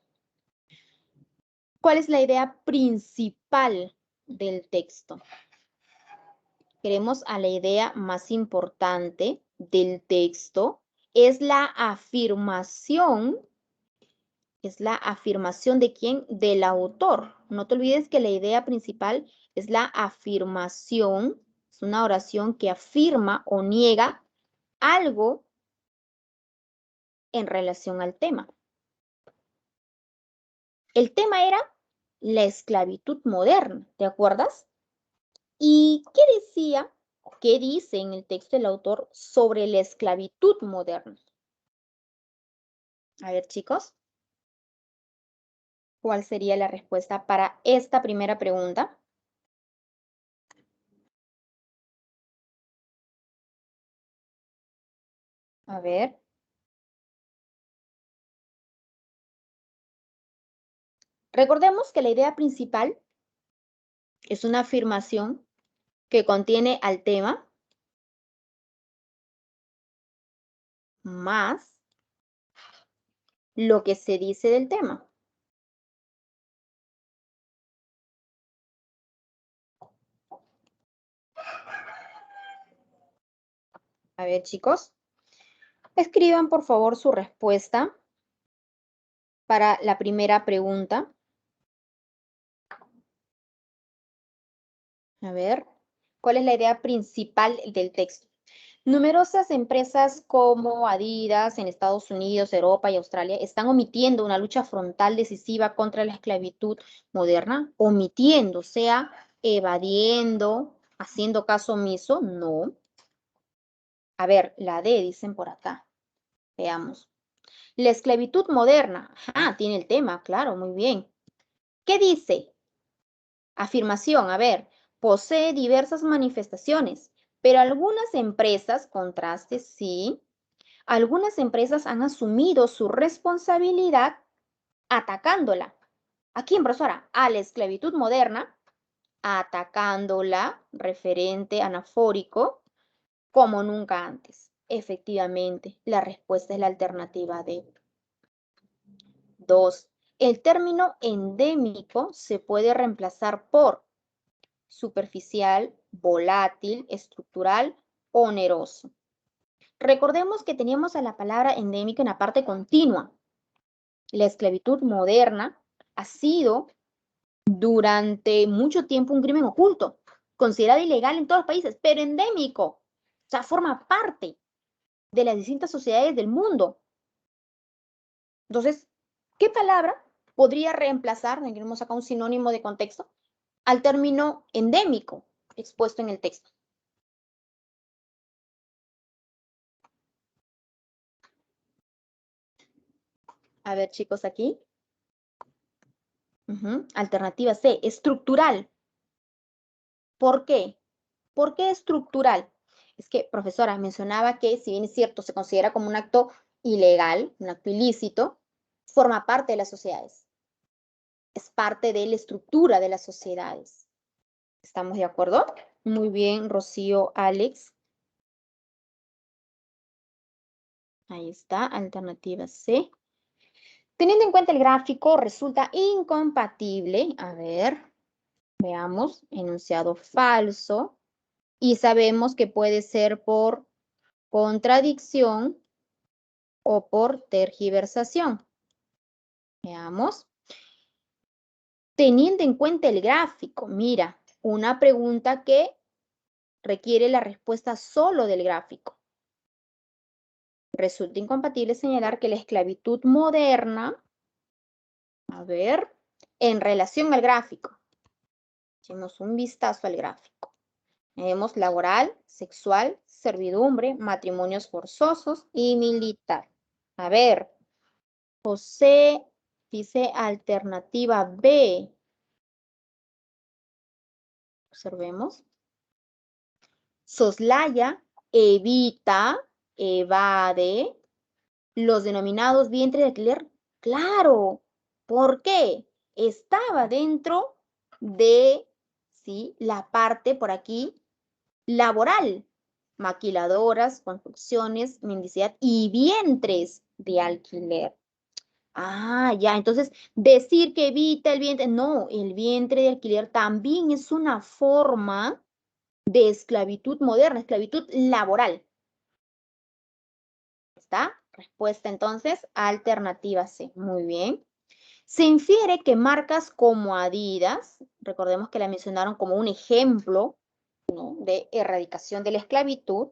¿Cuál es la idea principal del texto? Queremos a la idea más importante del texto. Es la afirmación de quién, del autor. No te olvides que la idea principal es la afirmación, es una oración que afirma o niega algo en relación al tema. El tema era la esclavitud moderna, ¿te acuerdas? ¿Y qué dice en el texto el autor sobre la esclavitud moderna? A ver, chicos, ¿cuál sería la respuesta para esta primera pregunta? A ver. Recordemos que la idea principal es una afirmación que contiene al tema más lo que se dice del tema. A ver, chicos, escriban por favor su respuesta para la primera pregunta. A ver, ¿cuál es la idea principal del texto? Numerosas empresas como Adidas en Estados Unidos, Europa y Australia están omitiendo una lucha frontal decisiva contra la esclavitud moderna, omitiendo, o sea, evadiendo, haciendo caso omiso, no. A ver, la D dicen por acá. Veamos. La esclavitud moderna. Ajá, tiene el tema, claro, muy bien. ¿Qué dice? Afirmación, a ver. posee diversas manifestaciones, pero algunas empresas, contraste, sí, algunas empresas han asumido su responsabilidad atacándola. ¿A quién, profesora? A la esclavitud moderna, atacándola, referente anafórico, como nunca antes. Efectivamente, la respuesta es la alternativa D. 2. El término endémico se puede reemplazar por superficial, volátil, estructural, oneroso. Recordemos que teníamos a la palabra endémica en la parte continua. La esclavitud moderna ha sido durante mucho tiempo un crimen oculto, considerado ilegal en todos los países, pero endémico. O sea, forma parte de las distintas sociedades del mundo. Entonces, ¿qué palabra podría reemplazar, tenemos acá un sinónimo de contexto, al término endémico expuesto en el texto? A ver, chicos, aquí. Alternativa C, estructural. ¿Por qué? ¿Por qué estructural? Es que, profesora, mencionaba que, si bien es cierto, se considera como un acto ilegal, un acto ilícito, forma parte de las sociedades. Es parte de la estructura de las sociedades. ¿Estamos de acuerdo? Muy bien, Rocío, Alex. Ahí está, alternativa C. Teniendo en cuenta el gráfico, resulta incompatible. A ver, veamos, enunciado falso. Y sabemos que puede ser por contradicción o por tergiversación. Veamos. Teniendo en cuenta el gráfico, mira, una pregunta que requiere la respuesta solo del gráfico. Resulta incompatible señalar que la esclavitud moderna, a ver, en relación al gráfico, echemos un vistazo al gráfico. Tenemos laboral, sexual, servidumbre, matrimonios forzosos y militar. A ver, José dice alternativa B. Observemos. Soslaya, evita, evade los denominados vientres de alquiler. Claro. ¿Por qué? Estaba dentro de, ¿sí?, la parte por aquí laboral. Maquiladoras, construcciones, mendicidad y vientres de alquiler. Ah, ya, entonces decir que evita el vientre, no, el vientre de alquiler también es una forma de esclavitud moderna, esclavitud laboral. ¿Está? Respuesta entonces, alternativa C. Muy bien. Se infiere que marcas como Adidas, recordemos que la mencionaron como un ejemplo, ¿no?, de erradicación de la esclavitud.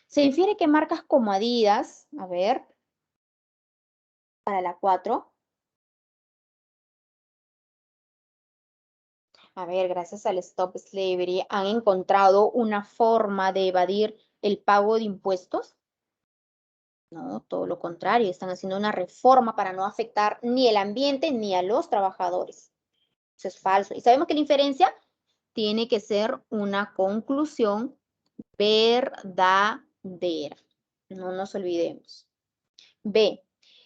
Se infiere que marcas como Adidas, a ver, para la 4. A ver, gracias al Stop Slavery, ¿han encontrado una forma de evadir el pago de impuestos? No, todo lo contrario, están haciendo una reforma para no afectar ni el ambiente ni a los trabajadores. Eso es falso. Y sabemos que la inferencia tiene que ser una conclusión verdadera. No nos olvidemos. B.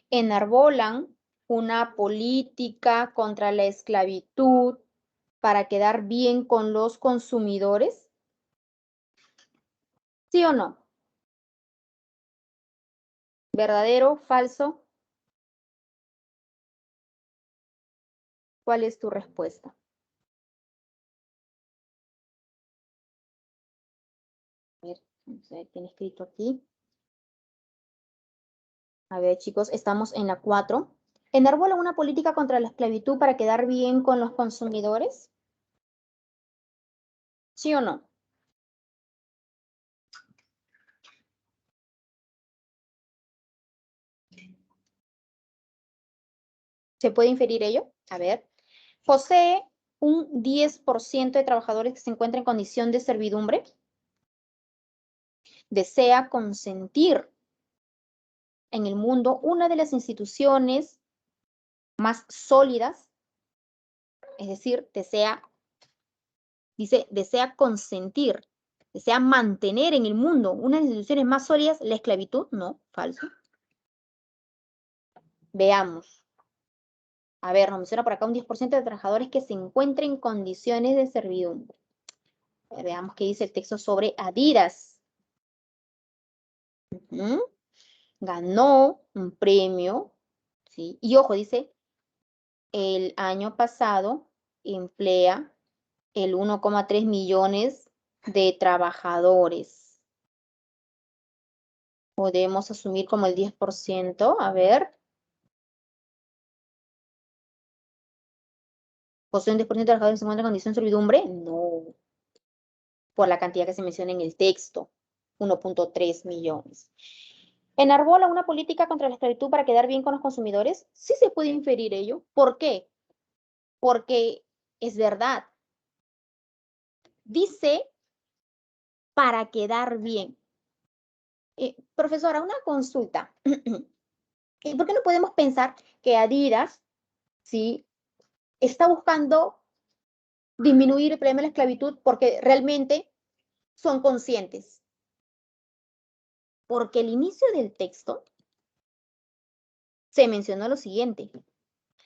Enarbolan una política contra la esclavitud para quedar bien con los consumidores. ¿Sí o no? ¿Verdadero? ¿Falso? ¿Cuál es tu respuesta? A ver, vamos a ver, tiene escrito aquí. A ver, chicos, estamos en la 4. ¿Enarbolan una política contra la esclavitud para quedar bien con los consumidores? ¿Sí o no? ¿Se puede inferir ello? A ver. ¿Posee un 10% de trabajadores que se encuentran en condición de servidumbre? ¿Desea consentir en el mundo una de las instituciones más sólidas? Es decir, desea Dice, desea consentir, desea mantener en el mundo unas instituciones más sólidas, la esclavitud. No, falso. Veamos. A ver, nos menciona por acá un 10% de trabajadores que se encuentren en condiciones de servidumbre. Veamos qué dice el texto sobre Adidas. Ganó un premio, ¿sí? Y ojo, dice, el año pasado emplea el 1,3 millones de trabajadores. Podemos asumir como el 10%, a ver. ¿Posee un 10% de trabajadores que se encuentran en condición de servidumbre? No, por la cantidad que se menciona en el texto, 1,3 millones. ¿Enarbola una política contra la esclavitud para quedar bien con los consumidores? Sí se puede inferir ello. ¿Por qué? Porque es verdad. Dice para quedar bien. Profesora, una consulta. ¿Por qué no podemos pensar que Adidas, ¿sí?, está buscando disminuir el problema de la esclavitud porque realmente son conscientes? Porque el inicio del texto se mencionó lo siguiente: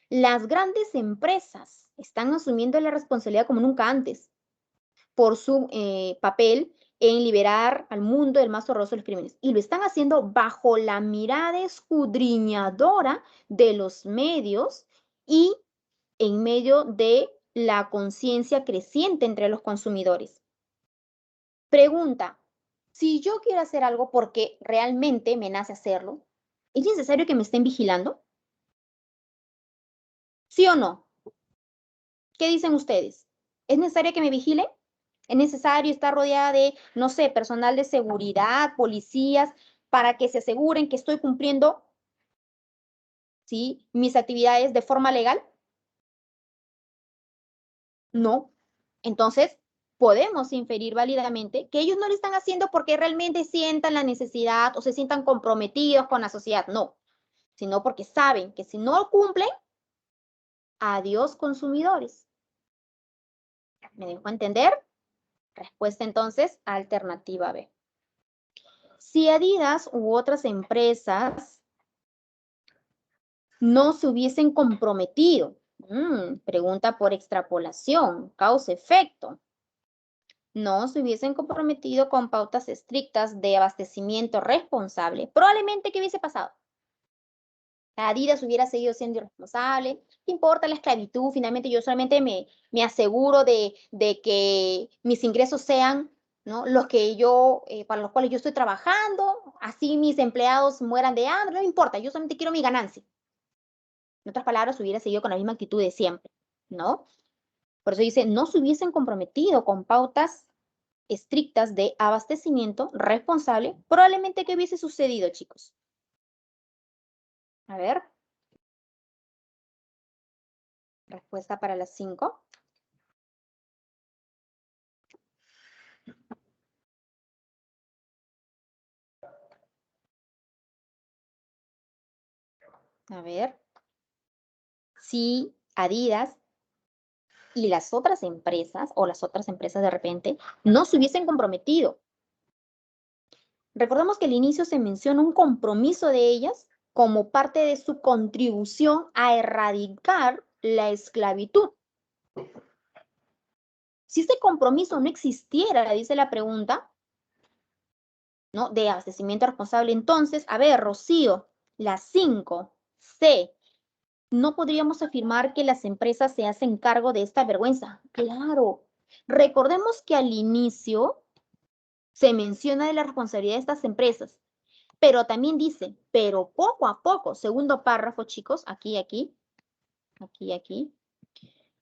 las grandes empresas están asumiendo la responsabilidad como nunca antes por su papel en liberar al mundo del más horroroso de los crímenes. Y lo están haciendo bajo la mirada escudriñadora de los medios y en medio de la conciencia creciente entre los consumidores. Pregunta: si yo quiero hacer algo porque realmente me nace hacerlo, ¿es necesario que me estén vigilando? ¿Sí o no? ¿Qué dicen ustedes? ¿Es necesario que me vigile? ¿Es necesario estar rodeada de, no sé, personal de seguridad, policías, para que se aseguren que estoy cumpliendo, ¿sí?, mis actividades de forma legal? No. Entonces, podemos inferir válidamente que ellos no lo están haciendo porque realmente sientan la necesidad o se sientan comprometidos con la sociedad. No, sino porque saben que si no cumplen, adiós consumidores. ¿Me dejo entender? Respuesta entonces, alternativa B. Si Adidas u otras empresas no se hubiesen comprometido, pregunta por extrapolación, causa-efecto, no se hubiesen comprometido con pautas estrictas de abastecimiento responsable, probablemente, ¿qué hubiese pasado? Adidas hubiera seguido siendo irresponsable. ¿Qué importa la esclavitud? Finalmente yo solamente me aseguro de que mis ingresos sean, ¿no?, los que yo, para los cuales yo estoy trabajando, así mis empleados mueran de hambre, no me importa, yo solamente quiero mi ganancia. En otras palabras, hubiera seguido con la misma actitud de siempre, ¿no? Por eso dice, no se hubiesen comprometido con pautas estrictas de abastecimiento responsable, probablemente, ¿qué hubiese sucedido, chicos? A ver. Respuesta para las 5. A ver. Si Adidas y las otras empresas, o las otras empresas de repente, no se hubiesen comprometido. Recordemos que al inicio se menciona un compromiso de ellas como parte de su contribución a erradicar la esclavitud. Si este compromiso no existiera, dice la pregunta, ¿no?, de abastecimiento responsable, entonces, a ver, Rocío, la 5, C, no podríamos afirmar que las empresas se hacen cargo de esta vergüenza. Claro. Recordemos que al inicio se menciona de la responsabilidad de estas empresas, pero también dice, pero poco a poco, segundo párrafo, chicos, aquí,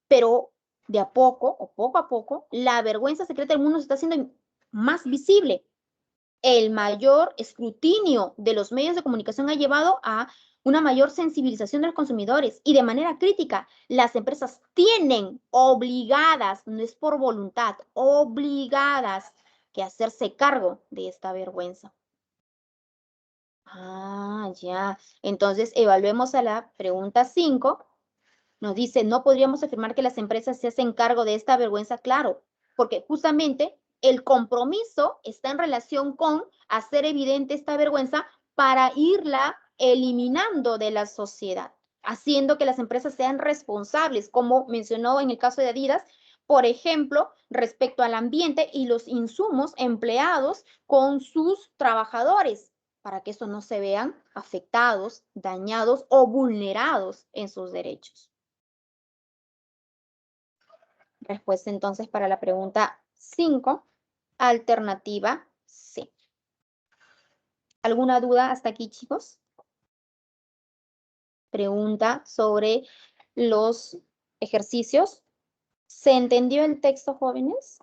pero de a poco o poco a poco, la vergüenza secreta del mundo se está haciendo más visible. El mayor escrutinio de los medios de comunicación ha llevado a una mayor sensibilización de los consumidores y de manera crítica, las empresas tienen obligadas, no es por voluntad, obligadas que hacerse cargo de esta vergüenza. Ah, ya. Entonces, evaluemos a la pregunta 5. Nos dice, ¿no podríamos afirmar que las empresas se hacen cargo de esta vergüenza? Claro, porque justamente el compromiso está en relación con hacer evidente esta vergüenza para irla eliminando de la sociedad, haciendo que las empresas sean responsables, como mencionó en el caso de Adidas, por ejemplo, respecto al ambiente y los insumos empleados con sus trabajadores, para que estos no se vean afectados, dañados o vulnerados en sus derechos. Respuesta entonces para la pregunta 5, alternativa C. ¿Alguna duda hasta aquí, chicos? Pregunta sobre los ejercicios. ¿Se entendió el texto, jóvenes?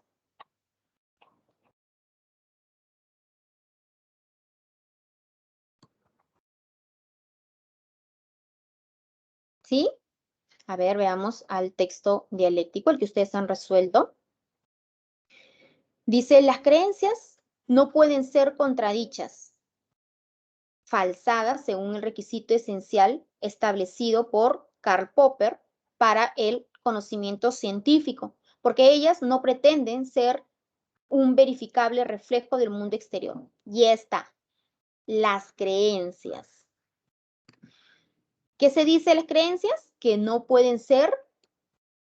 ¿Sí? A ver, veamos al texto dialéctico, el que ustedes han resuelto. Dice, las creencias no pueden ser contradichas, falsadas según el requisito esencial establecido por Karl Popper para el conocimiento científico, porque ellas no pretenden ser un verificable reflejo del mundo exterior. Y está, las creencias. ¿Qué se dice de las creencias? Que no pueden ser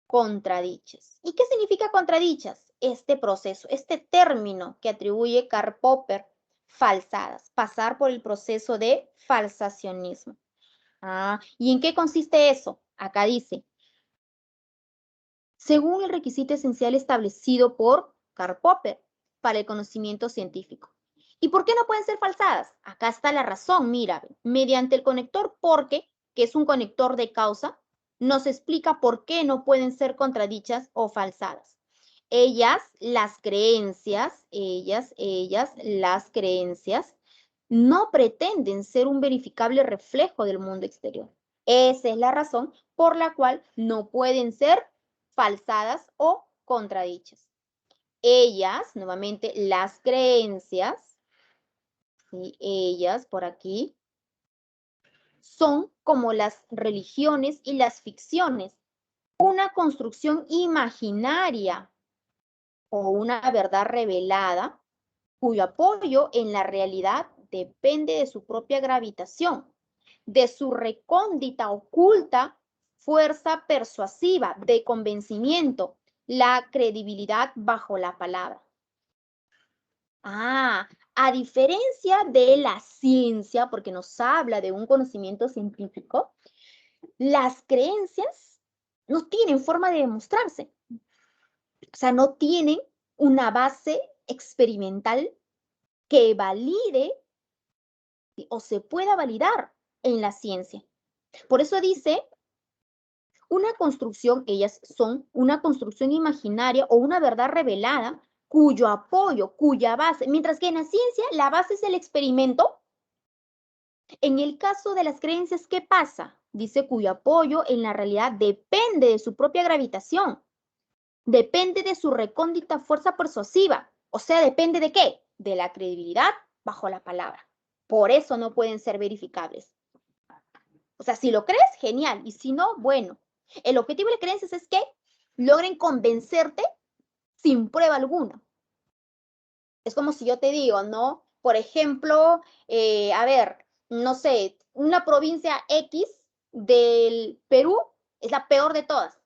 contradichas. ¿Y qué significa contradichas? Este proceso, este término que atribuye Karl Popper, falsadas, pasar por el proceso de falsacionismo. ¿Y en qué consiste eso? Acá dice, según el requisito esencial establecido por Karl Popper para el conocimiento científico. ¿Y por qué no pueden ser falsadas? Acá está la razón, mira, mediante el conector porque, que es un conector de causa, nos explica por qué no pueden ser contradichas o falsadas. Las creencias, las creencias, no pretenden ser un verificable reflejo del mundo exterior. Esa es la razón por la cual no pueden ser falsadas o contradichas. Ellas, nuevamente, las creencias, ¿sí? Ellas por aquí, son como las religiones y las ficciones, una construcción imaginaria o una verdad revelada cuyo apoyo en la realidad depende de su propia gravitación, de su recóndita, oculta fuerza persuasiva, de convencimiento, la credibilidad bajo la palabra. A diferencia de la ciencia, porque nos habla de un conocimiento científico, las creencias no tienen forma de demostrarse. O sea, no tienen una base experimental que valide o se pueda validar en la ciencia. Por eso dice, una construcción, ellas son una construcción imaginaria o una verdad revelada cuyo apoyo, cuya base, mientras que en la ciencia la base es el experimento. En el caso de las creencias, ¿qué pasa? Dice cuyo apoyo en la realidad depende de su propia gravitación, depende de su recóndita fuerza persuasiva, o sea, depende de qué? De la credibilidad bajo la palabra. Por eso no pueden ser verificables. O sea, si lo crees, genial, y si no, bueno. El objetivo de las creencias es que logren convencerte sin prueba alguna. Es como si yo te digo, ¿no? Por ejemplo, a ver, no sé, una provincia X del Perú es la peor de todas.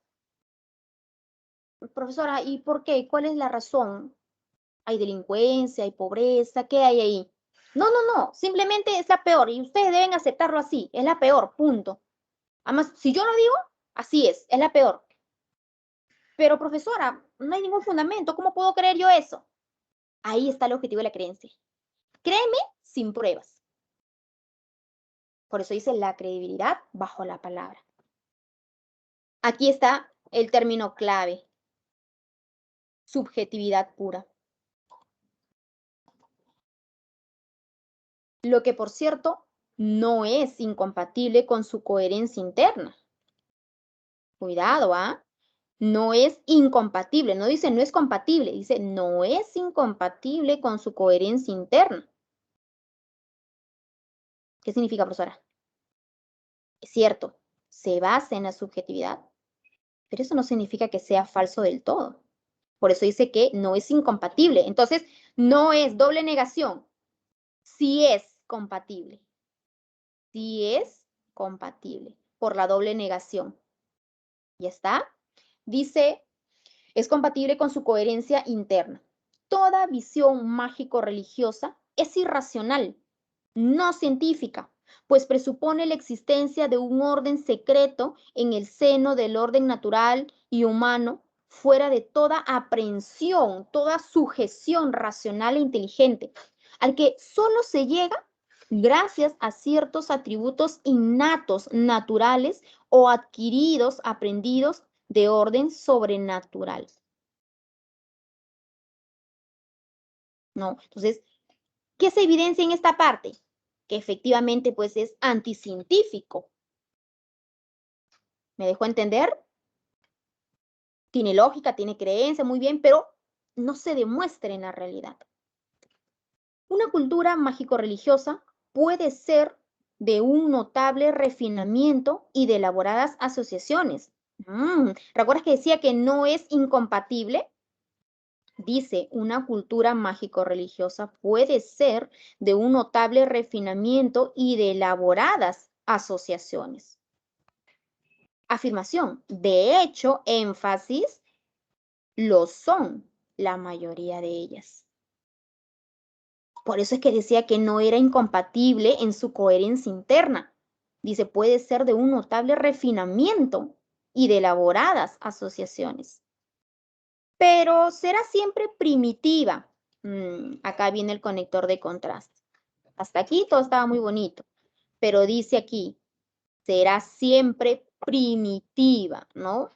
Profesora, ¿y por qué? ¿Cuál es la razón? ¿Hay delincuencia, hay pobreza? ¿Qué hay ahí? No, no, no, simplemente es la peor y ustedes deben aceptarlo así, es la peor, punto. Además, si yo lo digo, así es la peor. Pero profesora, no hay ningún fundamento, ¿cómo puedo creer yo eso? Ahí está el objetivo de la creencia. Créeme sin pruebas. Por eso dice la credibilidad bajo la palabra. Aquí está el término clave. Subjetividad pura. Lo que, por cierto, no es incompatible con su coherencia interna. Cuidado, ¿ah? No es incompatible, no dice no es compatible, dice no es incompatible con su coherencia interna. ¿Qué significa, profesora? Es cierto, se basa en la subjetividad, pero eso no significa que sea falso del todo. Por eso dice que no es incompatible. Entonces, no es doble negación. Sí es compatible. Sí es compatible por la doble negación. ¿Ya está? Dice, es compatible con su coherencia interna. Toda visión mágico-religiosa es irracional, no científica, pues presupone la existencia de un orden secreto en el seno del orden natural y humano, fuera de toda aprehensión, toda sujeción racional e inteligente, al que solo se llega gracias a ciertos atributos innatos, naturales o adquiridos, aprendidos de orden sobrenatural. ¿No? Entonces, ¿qué se evidencia en esta parte? Que efectivamente pues es anticientífico. ¿Me dejó entender? Tiene lógica, tiene creencia, muy bien, pero no se demuestra en la realidad. Una cultura mágico-religiosa puede ser de un notable refinamiento y de elaboradas asociaciones. ¿Recuerdas que decía que no es incompatible? Dice, una cultura mágico-religiosa puede ser de un notable refinamiento y de elaboradas asociaciones. Afirmación. De hecho, énfasis, lo son la mayoría de ellas. Por eso es que decía que no era incompatible en su coherencia interna. Dice, puede ser de un notable refinamiento y de elaboradas asociaciones. Pero será siempre primitiva. Acá viene el conector de contraste. Hasta aquí todo estaba muy bonito, pero dice aquí, será siempre primitiva, ¿no?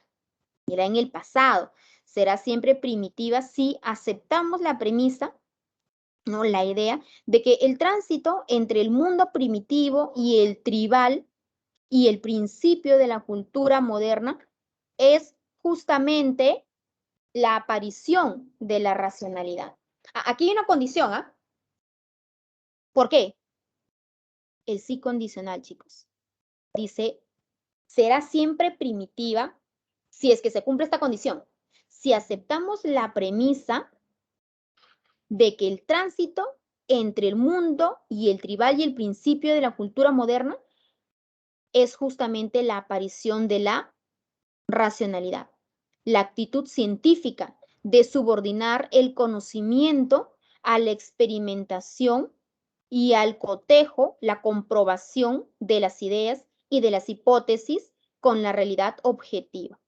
Mira en el pasado, será siempre primitiva si aceptamos la premisa, ¿no? La idea de que el tránsito entre el mundo primitivo y el tribal y el principio de la cultura moderna es justamente la aparición de la racionalidad. Aquí hay una condición, ¿ah? ¿Por qué? El sí condicional, chicos. Dice, será siempre primitiva si es que se cumple esta condición. Si aceptamos la premisa de que el tránsito entre el mundo y el tribal y el principio de la cultura moderna es justamente la aparición de la racionalidad, la actitud científica de subordinar el conocimiento a la experimentación y al cotejo, la comprobación de las ideas y de las hipótesis con la realidad objetiva.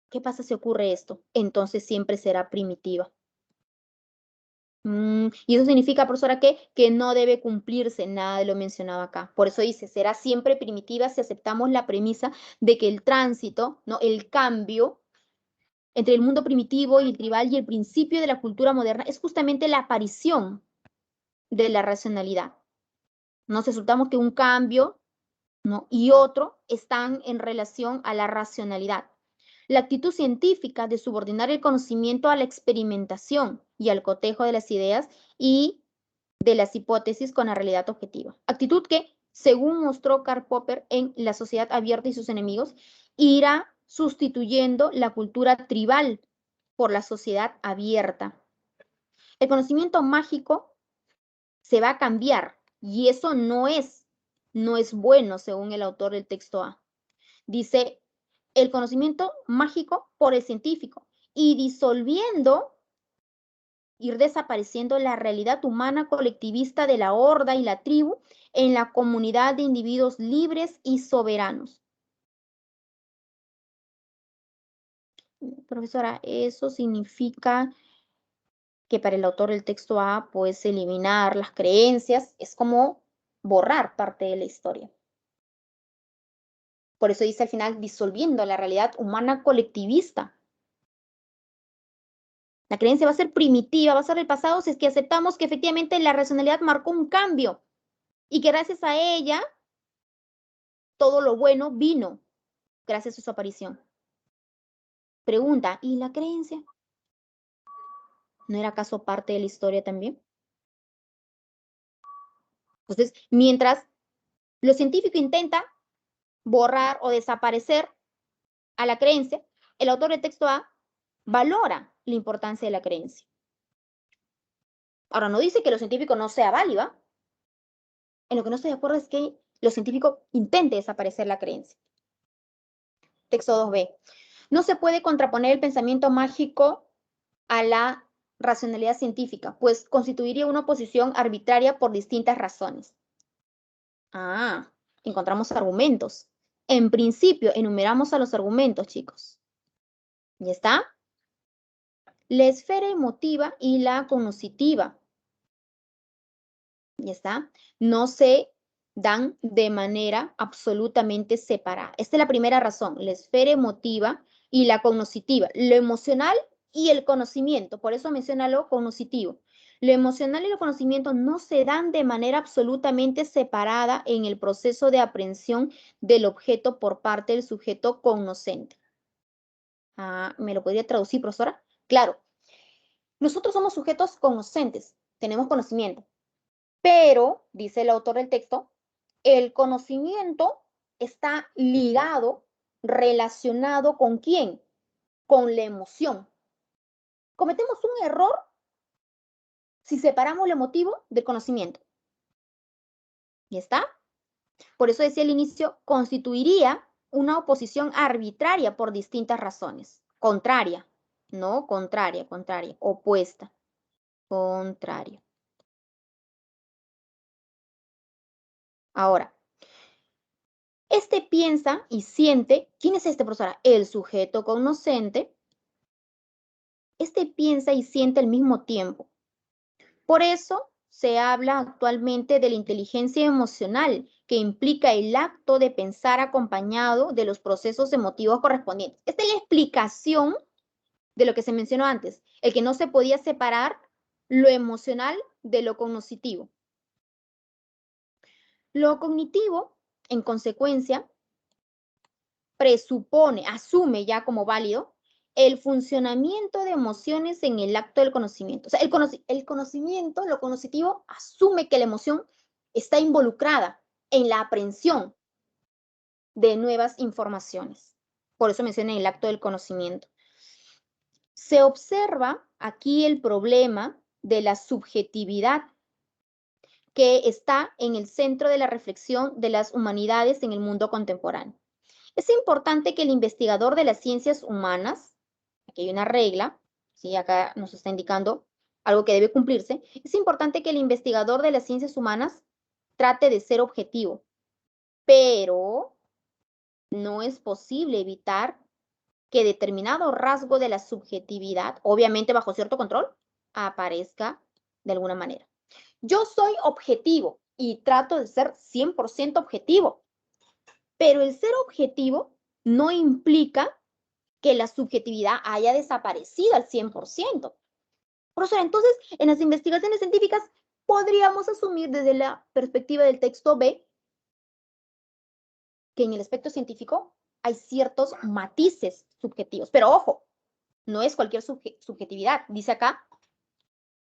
¿Qué pasa si ocurre esto? Entonces siempre será primitiva. Y eso significa, profesora, que no debe cumplirse nada de lo mencionado acá. Por eso dice, será siempre primitiva si aceptamos la premisa de que el tránsito, ¿no? El cambio entre el mundo primitivo y el tribal y el principio de la cultura moderna es justamente la aparición de la racionalidad. Nos resultamos que un cambio, ¿no? Y otro están en relación a la racionalidad. La actitud científica de subordinar el conocimiento a la experimentación y al cotejo de las ideas y de las hipótesis con la realidad objetiva. Actitud que, según mostró Karl Popper en La sociedad abierta y sus enemigos, irá sustituyendo la cultura tribal por la sociedad abierta. El conocimiento mágico se va a cambiar y eso no es bueno, según el autor del texto A. Dice, el conocimiento mágico por el científico y disolviendo, ir desapareciendo la realidad humana colectivista de la horda y la tribu en la comunidad de individuos libres y soberanos. Profesora, eso significa que para el autor del texto A, pues eliminar las creencias es como borrar parte de la historia. Por eso dice al final, disolviendo la realidad humana colectivista. La creencia va a ser primitiva, va a ser del pasado si es que aceptamos que efectivamente la racionalidad marcó un cambio y que gracias a ella todo lo bueno vino gracias a su aparición. Pregunta, ¿y la creencia? ¿No era acaso parte de la historia también? Entonces, mientras lo científico intenta borrar o desaparecer a la creencia, el autor del texto A valora la importancia de la creencia. Ahora, no dice que lo científico no sea válido. En lo que no estoy de acuerdo es que lo científico intente desaparecer la creencia. Texto 2b. No se puede contraponer el pensamiento mágico a la racionalidad científica, pues constituiría una oposición arbitraria por distintas razones. Ah, encontramos argumentos. En principio, enumeramos a los argumentos, chicos. ¿Ya está? La esfera emotiva y la cognitiva. ¿Ya está? No se dan de manera absolutamente separada. Esta es la primera razón, la esfera emotiva y la cognitiva, lo emocional y el conocimiento, por eso menciona lo cognitivo. Lo emocional y el conocimiento no se dan de manera absolutamente separada en el proceso de aprehensión del objeto por parte del sujeto cognoscente. Ah, ¿me lo podría traducir, profesora? Claro, nosotros somos sujetos cognoscentes, tenemos conocimiento. Pero, dice el autor del texto, el conocimiento está ligado, relacionado ¿con quién? Con la emoción. Cometemos un error si separamos lo emotivo del conocimiento. ¿Ya está? Por eso decía al inicio, constituiría una oposición arbitraria por distintas razones. Contraria, no contraria, opuesta, contraria. Ahora, este piensa y siente. ¿Quién es este, profesora? El sujeto cognoscente. Este piensa y siente al mismo tiempo. Por eso se habla actualmente de la inteligencia emocional, que implica el acto de pensar acompañado de los procesos emotivos correspondientes. Esta es la explicación de lo que se mencionó antes, el que no se podía separar lo emocional de lo cognitivo. Lo cognitivo, en consecuencia, presupone, asume ya como válido el funcionamiento de emociones en el acto del conocimiento. O sea, el conocimiento, lo cognitivo, asume que la emoción está involucrada en la aprehensión de nuevas informaciones. Por eso mencioné el acto del conocimiento. Se observa aquí el problema de la subjetividad que está en el centro de la reflexión de las humanidades en el mundo contemporáneo. Es importante que el investigador de las ciencias humanas, aquí hay una regla, ¿sí? Acá nos está indicando algo que debe cumplirse, es importante que el investigador de las ciencias humanas trate de ser objetivo, pero no es posible evitar que determinado rasgo de la subjetividad, obviamente bajo cierto control, aparezca de alguna manera. Yo soy objetivo y trato de ser 100% objetivo, pero el ser objetivo no implica que la subjetividad haya desaparecido al 100%. Profesora, entonces, en las investigaciones científicas podríamos asumir desde la perspectiva del texto B que en el aspecto científico hay ciertos matices subjetivos. Pero ojo, no es cualquier subjetividad. Dice acá,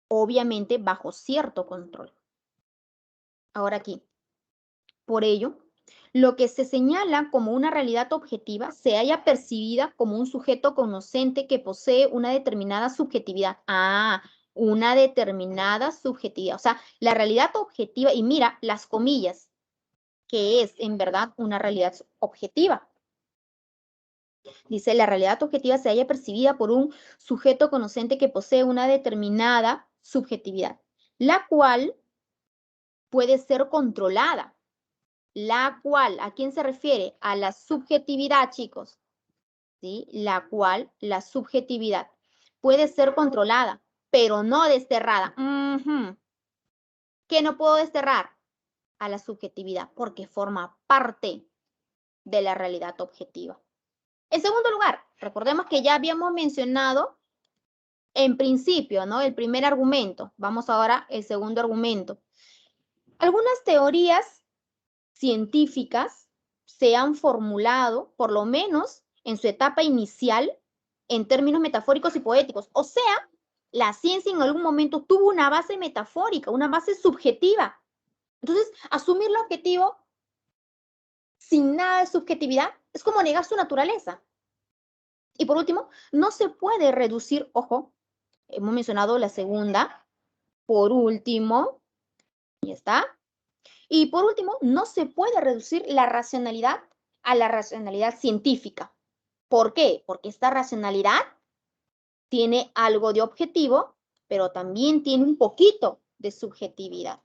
obviamente bajo cierto control. Ahora aquí, por ello, lo que se señala como una realidad objetiva se halla percibida como un sujeto conocente que posee una determinada subjetividad. Ah, una determinada subjetividad. O sea, la realidad objetiva, y mira las comillas, que es en verdad una realidad objetiva. Dice, la realidad objetiva se halla percibida por un sujeto conocente que posee una determinada subjetividad, la cual puede ser controlada. La cual, ¿a quién se refiere? A la subjetividad, chicos. ¿Sí? La cual, la subjetividad, puede ser controlada, pero no desterrada. ¿Qué no puedo desterrar? A la subjetividad, porque forma parte de la realidad objetiva. En segundo lugar, recordemos que ya habíamos mencionado en principio, ¿no? El primer argumento. Vamos ahora al segundo argumento. Algunas teorías científicas se han formulado, por lo menos en su etapa inicial, en términos metafóricos y poéticos. O sea, la ciencia en algún momento tuvo una base metafórica, una base subjetiva. Entonces, asumir lo objetivo sin nada de subjetividad es como negar su naturaleza. Y por último, no se puede reducir, ojo, hemos mencionado la segunda, por último, y está. Y por último, no se puede reducir la racionalidad a la racionalidad científica. ¿Por qué? Porque esta racionalidad tiene algo de objetivo, pero también tiene un poquito de subjetividad.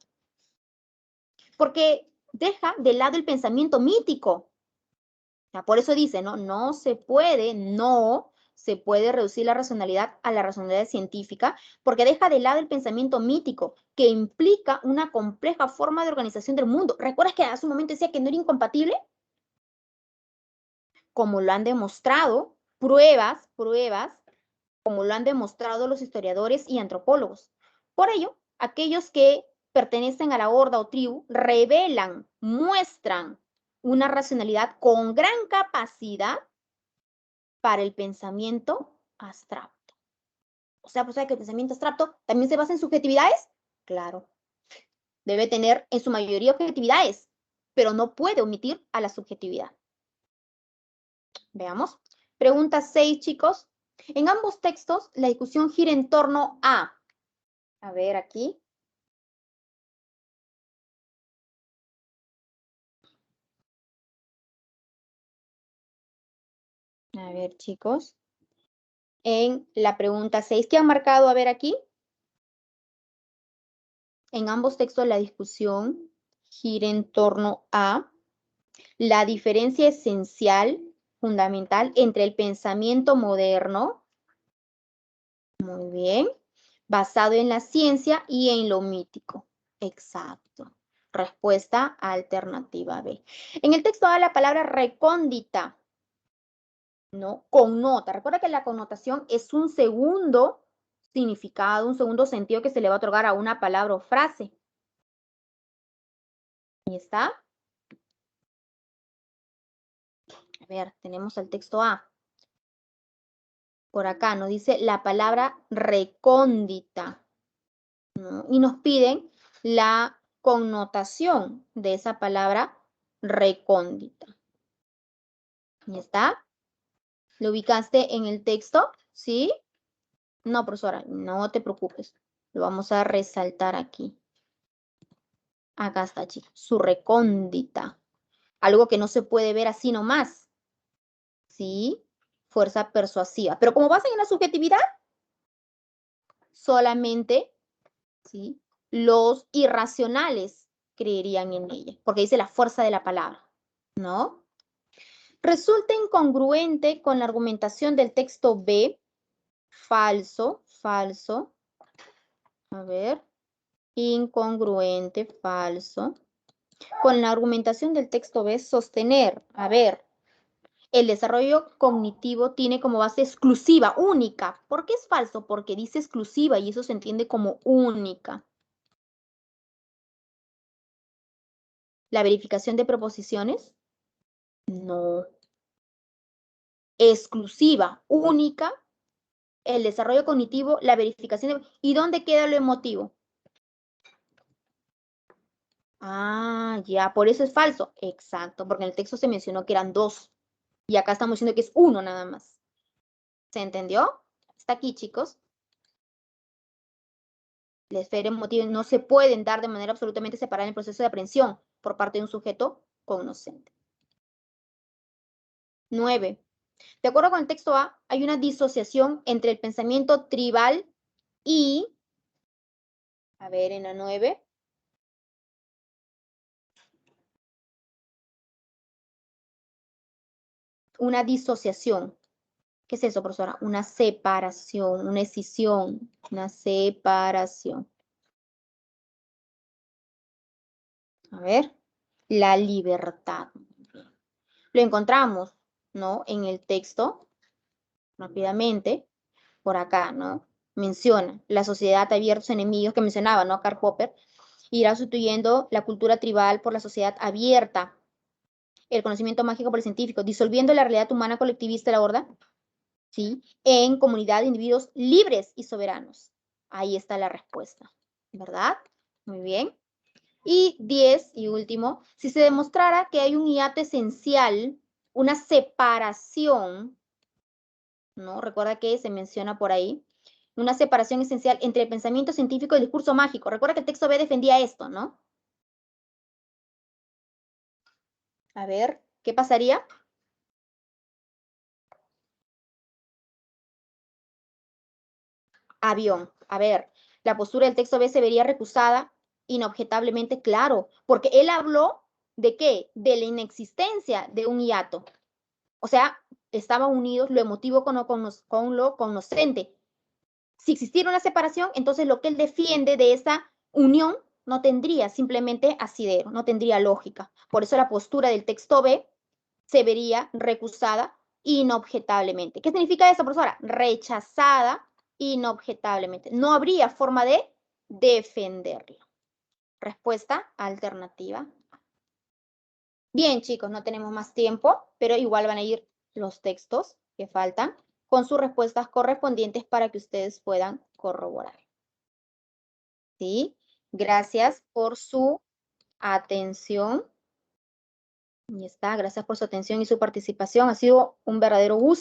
Porque deja de lado el pensamiento mítico. Por eso dice, ¿no? No se puede reducir la racionalidad a la racionalidad científica, porque deja de lado el pensamiento mítico, que implica una compleja forma de organización del mundo. ¿Recuerdas que hace un momento decía que no era incompatible? Como lo han demostrado, pruebas, como lo han demostrado los historiadores y antropólogos. Por ello, aquellos que pertenecen a la horda o tribu revelan, muestran una racionalidad con gran capacidad para el pensamiento abstracto. O sea, pues, ¿sabe que el pensamiento abstracto también se basa en subjetividades? Claro. Debe tener en su mayoría objetividades, pero no puede omitir a la subjetividad. Veamos. Pregunta 6, chicos. En ambos textos, la discusión gira en torno a ver aquí. A ver, chicos. En la pregunta 6, ¿qué han marcado? A ver aquí. En ambos textos, la discusión gira en torno a la diferencia esencial, fundamental, entre el pensamiento moderno, muy bien, basado en la ciencia y en lo mítico. Exacto. Respuesta alternativa B. En el texto A, la palabra recóndita, ¿no? Connota. Recuerda que la connotación es un segundo significado, un segundo sentido que se le va a otorgar a una palabra o frase. Ahí está. A ver, tenemos el texto A. Por acá nos dice la palabra recóndita, ¿no? Y nos piden la connotación de esa palabra recóndita. ¿Ya está? ¿Lo ubicaste en el texto? ¿Sí? No, profesora, no te preocupes. Lo vamos a resaltar aquí. Acá está, chicos. Su recóndita. Algo que no se puede ver así nomás. ¿Sí? Fuerza persuasiva. Pero como basan en la subjetividad, solamente, ¿sí?, los irracionales creerían en ella, porque dice la fuerza de la palabra, ¿no? Resulta incongruente con la argumentación del texto B. Falso, falso. A ver. Incongruente, falso. Con la argumentación del texto B, sostener, a ver, el desarrollo cognitivo tiene como base exclusiva, única. ¿Por qué es falso? Porque dice exclusiva y eso se entiende como única. ¿La verificación de proposiciones? No. Exclusiva, única, el desarrollo cognitivo, la verificación de... ¿Y dónde queda lo emotivo? Ah, ya, por eso es falso. Exacto, porque en el texto se mencionó que eran dos. Y acá estamos diciendo que es uno nada más. ¿Se entendió? Está aquí, chicos. La esfera emotiva no se pueden dar de manera absolutamente separada en el proceso de aprehensión por parte de un sujeto cognoscente. 9. De acuerdo con el texto A, hay una disociación entre el pensamiento tribal y, a ver, en la 9, una disociación. ¿Qué es eso, profesora? Una separación, una escisión, una separación. A ver, la libertad. Lo encontramos, ¿no? En el texto, rápidamente, por acá, ¿no? Menciona la sociedad abierta a sus enemigos que mencionaba, ¿no? Karl Popper, irá sustituyendo la cultura tribal por la sociedad abierta, el conocimiento mágico por el científico, disolviendo la realidad humana colectivista de la horda, ¿sí?, en comunidad de individuos libres y soberanos. Ahí está la respuesta, ¿verdad? Muy bien. Y 10, y último, si se demostrara que hay un hiato esencial, una separación ¿no? Recuerda que se menciona por ahí una separación esencial entre el pensamiento científico y el discurso mágico. Recuerda que el texto B defendía esto, ¿no? A ver, ¿qué pasaría? Avión. A ver, la postura del texto B se vería recusada inobjetablemente, claro, porque él habló de qué? De la inexistencia de un hiato. O sea, estaban unidos lo emotivo con lo cognoscente. Si existiera una separación, entonces lo que él defiende de esa unión no tendría simplemente asidero, no tendría lógica. Por eso la postura del texto B se vería recusada inobjetablemente. ¿Qué significa eso, profesora? Rechazada inobjetablemente. No habría forma de defenderlo. Respuesta alternativa. Bien, chicos, no tenemos más tiempo, pero igual van a ir los textos que faltan con sus respuestas correspondientes para que ustedes puedan corroborar. ¿Sí? Gracias por su atención. Y está, gracias por su atención y su participación. Ha sido un verdadero gusto.